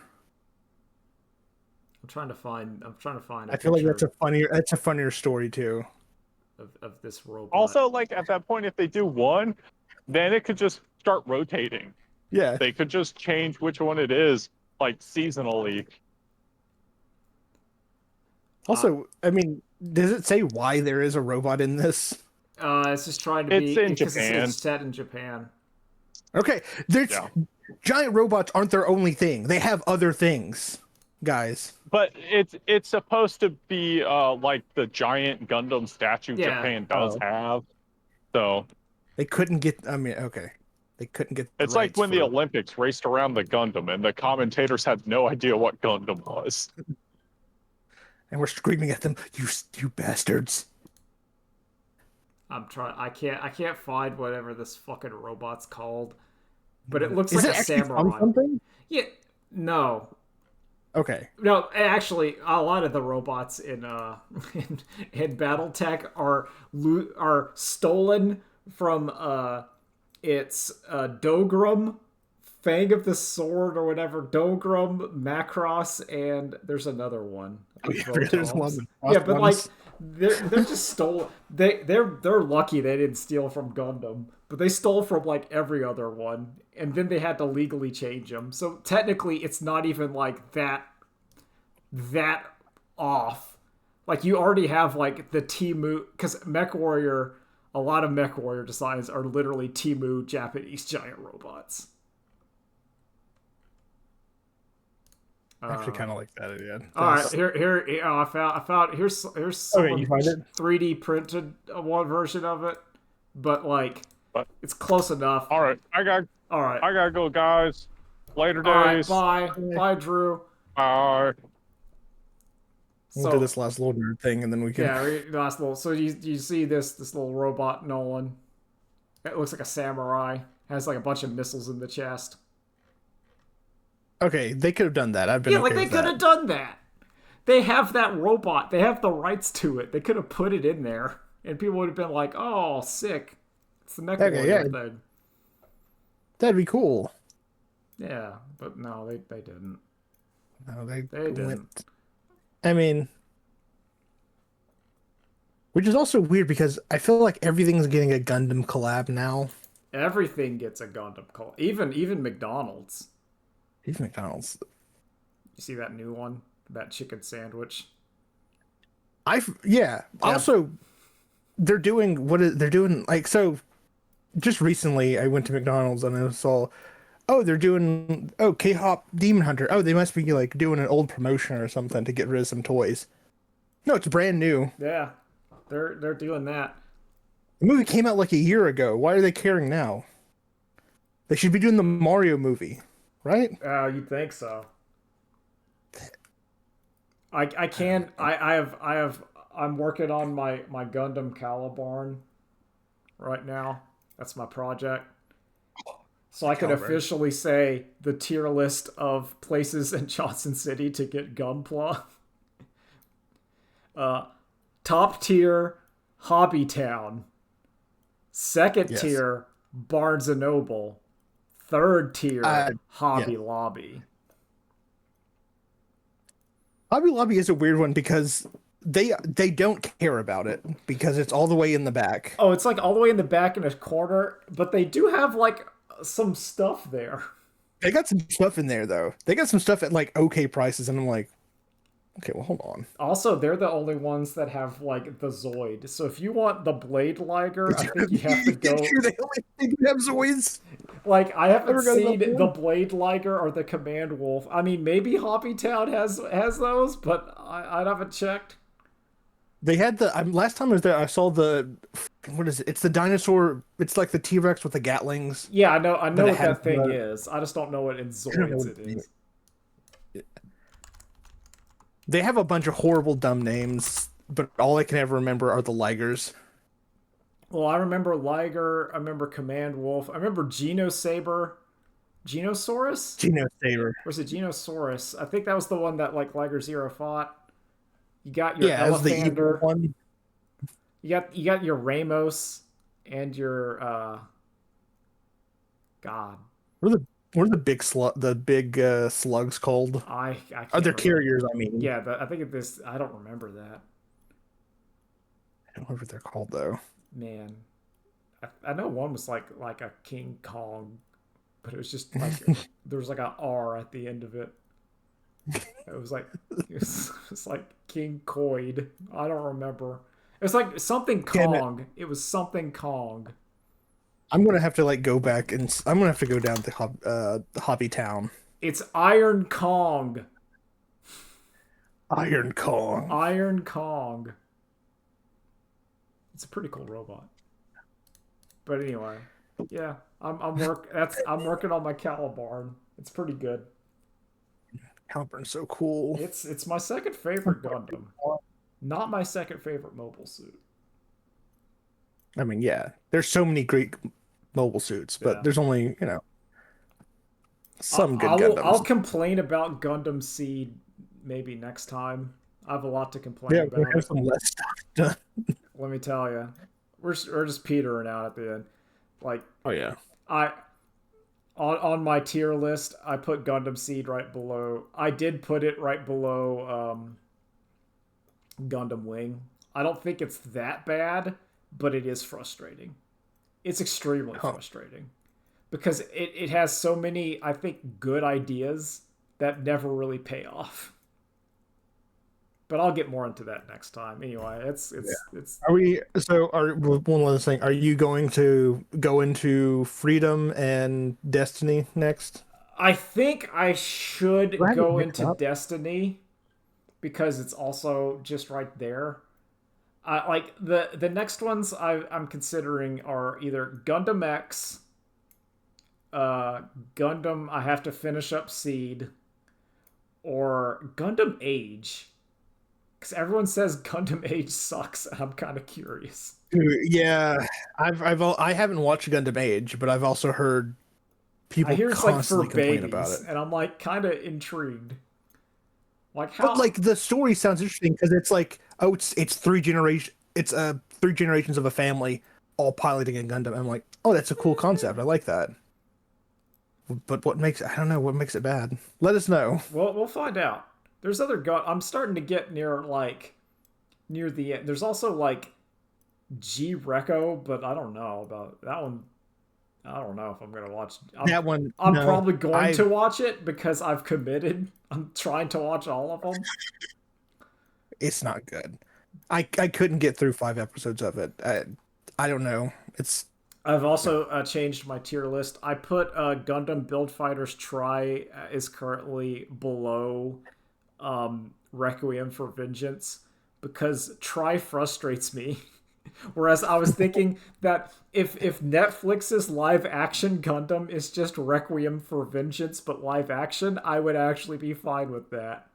I'm trying to find. I feel like that's a funnier story too. Of this robot. Also, like at that point, if they do one, then it could just start rotating. Yeah. They could just change which one it is, like seasonally. Also, I mean, does it say why there is a robot in this? It's just trying to be. It's in Japan. It's set in Japan. Okay, giant robots aren't their only thing. They have other things, guys. But it's supposed to be like the giant Gundam statue Japan does have. So they couldn't get. I mean, okay, they couldn't get. It's like when the Olympics raced around the Gundam, and the commentators had no idea what Gundam was. And we're screaming at them, you bastards. I'm trying. I can't find whatever this fucking robot's called, but it looks like a samurai. Yeah. No. Okay. No, actually, a lot of the robots in in BattleTech are stolen from it's Dogram, Fang of the Sword or whatever, Dogram, Macross, and there's another one. There's one. Yeah, but like they're just stolen. They're lucky they didn't steal from Gundam, but they stole from like every other one, and then they had to legally change them. So technically, it's not even like that off. Like you already have like the Temu, because MechWarrior, a lot of MechWarrior designs are literally Temu Japanese giant robots. I actually kind of like that idea. All right, here. I found. Here's some you find it? 3D printed one version of it, but like it's close enough. All right, I gotta go, guys. Later days. All right, bye, Drew. Bye. We'll do this last little nerd thing, and then we can. Yeah, last little. So you see this little robot Nolan? It looks like a samurai. Has like a bunch of missiles in the chest. Okay, they could have done that. I've been okay like they could have done that. They have that robot. They have the rights to it. They could have put it in there, and people would have been like, "Oh, sick! It's the MechWarrior thing." That'd be cool. Yeah, but no, they didn't. No, they didn't. I mean, which is also weird because I feel like everything's getting a Gundam collab now. Everything gets a Gundam collab. Even McDonald's. Even McDonald's. You see that new one? That chicken sandwich? Yeah. Also, they're doing like, so just recently I went to McDonald's and I saw, they're doing, K-Hop Demon Hunter. Oh, they must be like doing an old promotion or something to get rid of some toys. No, it's brand new. Yeah. They're doing that. The movie came out like a year ago. Why are they caring now? They should be doing the Mario movie. Right? You'd think so. I'm working on my Gundam Calibarn right now. That's my project. So I could officially say the tier list of places in Johnson City to get Gunpla. Top tier, Hobby Town. Second tier, Barnes & Noble. third tier, Yeah. Hobby Lobby. Hobby Lobby is a weird one because they don't care about it because it's all the way in the back. Oh, it's like all the way in the back in a corner, but they do have like some stuff there. They got some stuff in there though. They got some stuff at like okay prices, and I'm like, okay, well, hold on. Also, they're the only ones that have like the Zoid. So if you want the Blade Liger, I think you have to go. You're the only thing that have Zoids. Like I haven't Never got seen enough the one. Blade Liger or the Command Wolf. I mean, maybe Hobby Town has those, but I haven't checked. They had the last time I was there. I saw the what is it? It's the dinosaur. It's like the T-Rex with the Gatlings. Yeah, I know But it what has that thing the- is. I just don't know what in don't know Zoids what it it is. They have a bunch of horrible dumb names, but all I can ever remember are the Ligers. Well, I remember Liger. I remember Command Wolf. I remember Genosaber. Genosaurus? Geno Saber. Or is it Genosaurus? I think that was the one that like Liger Zero fought. You got your Yeah, as the evil Elephander. one. You got your Ramos and your God. What are the big slugs called? I can't Are they remember. carriers? I mean, Yeah, I think of this. I don't remember that. I don't know what they're called though. Man, I know one was like a King Kong, but it was just like there was like a R at the end of it. It was like it's like King Koid. I don't remember. It was like something Damn it. Kong. It was something Kong. I'm gonna have to like go back and I'm gonna have to go down to Hobby Town. It's Iron Kong. Iron Kong. Iron Kong. It's a pretty cool robot. But anyway, yeah, I'm working on my Calibarn. It's pretty good. Caliburn's so cool. It's my second favorite Gundam. Not my second favorite mobile suit. I mean, yeah, there's so many great mobile suits, but Yeah. there's only some good I'll Gundams. complain about Gundam Seed maybe next time. I have a lot to complain Yeah, we about. have some less stuff done. Let me tell you, we're just petering out at the end. Like Oh yeah. on my tier list, I put Gundam Seed right below. I did put it right below Gundam Wing. I don't think it's that bad, but it is frustrating. It's extremely frustrating because it has so many, I think, good ideas that never really pay off. But I'll get more into that next time. Anyway, it's Are we? So, one last thing. Are you going to go into Freedom and Destiny next? I think I should Do I have it go mixed into up? Destiny because it's also just right there. Like the next ones I'm considering are either Gundam X, Gundam. I have to finish up Seed, or Gundam Age. Because everyone says Gundam Age sucks, and I'm kind of curious. Yeah, I haven't watched Gundam Age, but I've also heard people I hear it's like for constantly complain babies, about it. and I'm like kind of intrigued. Like how? But like the story sounds interesting because it's like, oh, it's three generations of a family all piloting a Gundam. I'm like, oh, that's a cool concept. I like that. But I don't know what makes it bad. Let us know. Well, we'll find out. There's other I'm starting to get near the end. There's also like G Reco, but I don't know about that one. I don't know if I'm gonna watch That one. I'm no, probably going I- to watch it because I've committed. I'm trying to watch all of them. It's not good. I couldn't get through 5 episodes of it. I don't know. It's I've also changed my tier list. I put Gundam Build Fighters Tri is currently below Requiem for Vengeance because Tri frustrates me. Whereas I was thinking that if Netflix's live action Gundam is just Requiem for Vengeance but live action, I would actually be fine with that.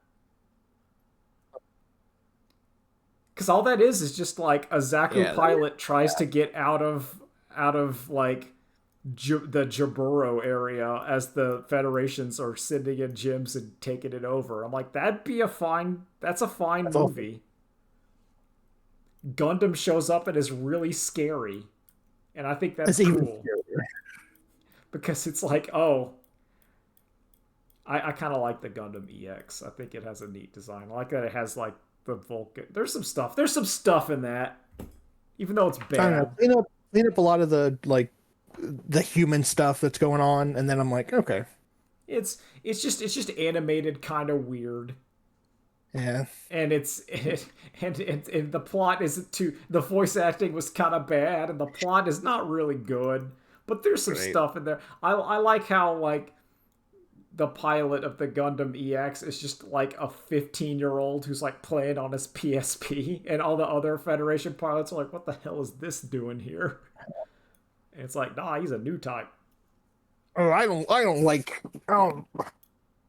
Because all that is just like a Zaku pilot tries to get out of like the Jaburo area as the Federations are sending in gyms and taking it over. I'm like, that's a fine movie. Gundam shows up and is really scary. And I think that's even cool. scarier. because it's like, oh, I kind of like the Gundam EX. I think it has a neat design. I like that it has like the Vulcan. There's some stuff. There's some stuff in that, even though it's I don't know. bad. Clean up a lot of the like the human stuff that's going on, and then I'm like, okay, It's just animated kind of weird. yeah. And and the plot isn't too, the voice acting was kind of bad and the plot is not really good, but there's some Right. stuff in there. I like how like the pilot of the Gundam EX is just like a 15-year-old who's like playing on his PSP, and all the other Federation pilots are like, what the hell is this doing here? And it's like, nah, he's a new type. Oh,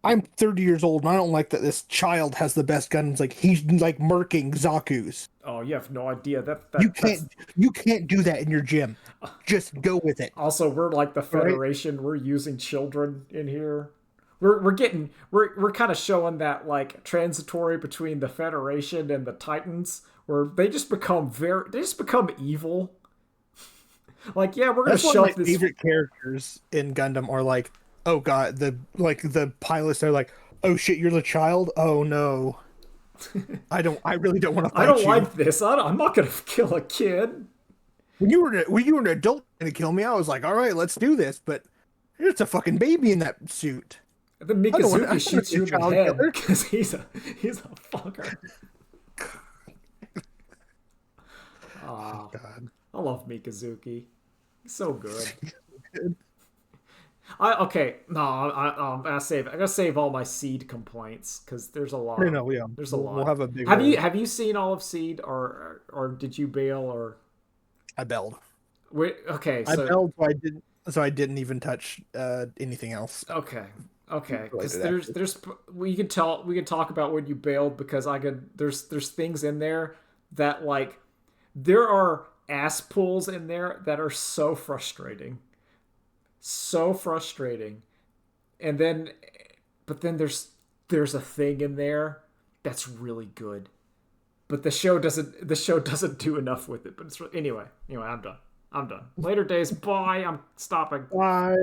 I'm 30 years old and I don't like that this child has the best guns. Like he's like murking Zaku's. Oh, you have no idea that You can't do that in your gym. Just go with it. Also, we're like the Federation. We're using children in here. We're kind of showing that like transitory between the Federation and the Titans, where they just become evil. Like, yeah, we're gonna That's one of my shove this. favorite characters in Gundam are like, oh god, the pilots are like, oh shit, you're the child? Oh no. I really don't want to fight I don't you. like this. I'm not gonna kill a kid. When you were an adult gonna kill me, I was like, all right, let's do this, but there's a fucking baby in that suit. And then I don't Mikazuki wanna shoots be you a in the child head killer. because he's a fucker. Ah, God. I love Mikazuki. He's so good. Good. I gotta save all my Seed complaints because there's a lot. No, yeah. There's a lot. We'll have a big Have you seen all of Seed, or did you bail, or I bailed. okay? I So bailed, so I didn't even touch anything else. okay, because Related there's we can talk about when you bailed, because there's things in there that like there are ass pulls in there that are so frustrating. So frustrating. And then but then there's a thing in there that's really good. But the show doesn't do enough with it. But it's anyway, I'm done. Later days, bye. I'm stopping. Why?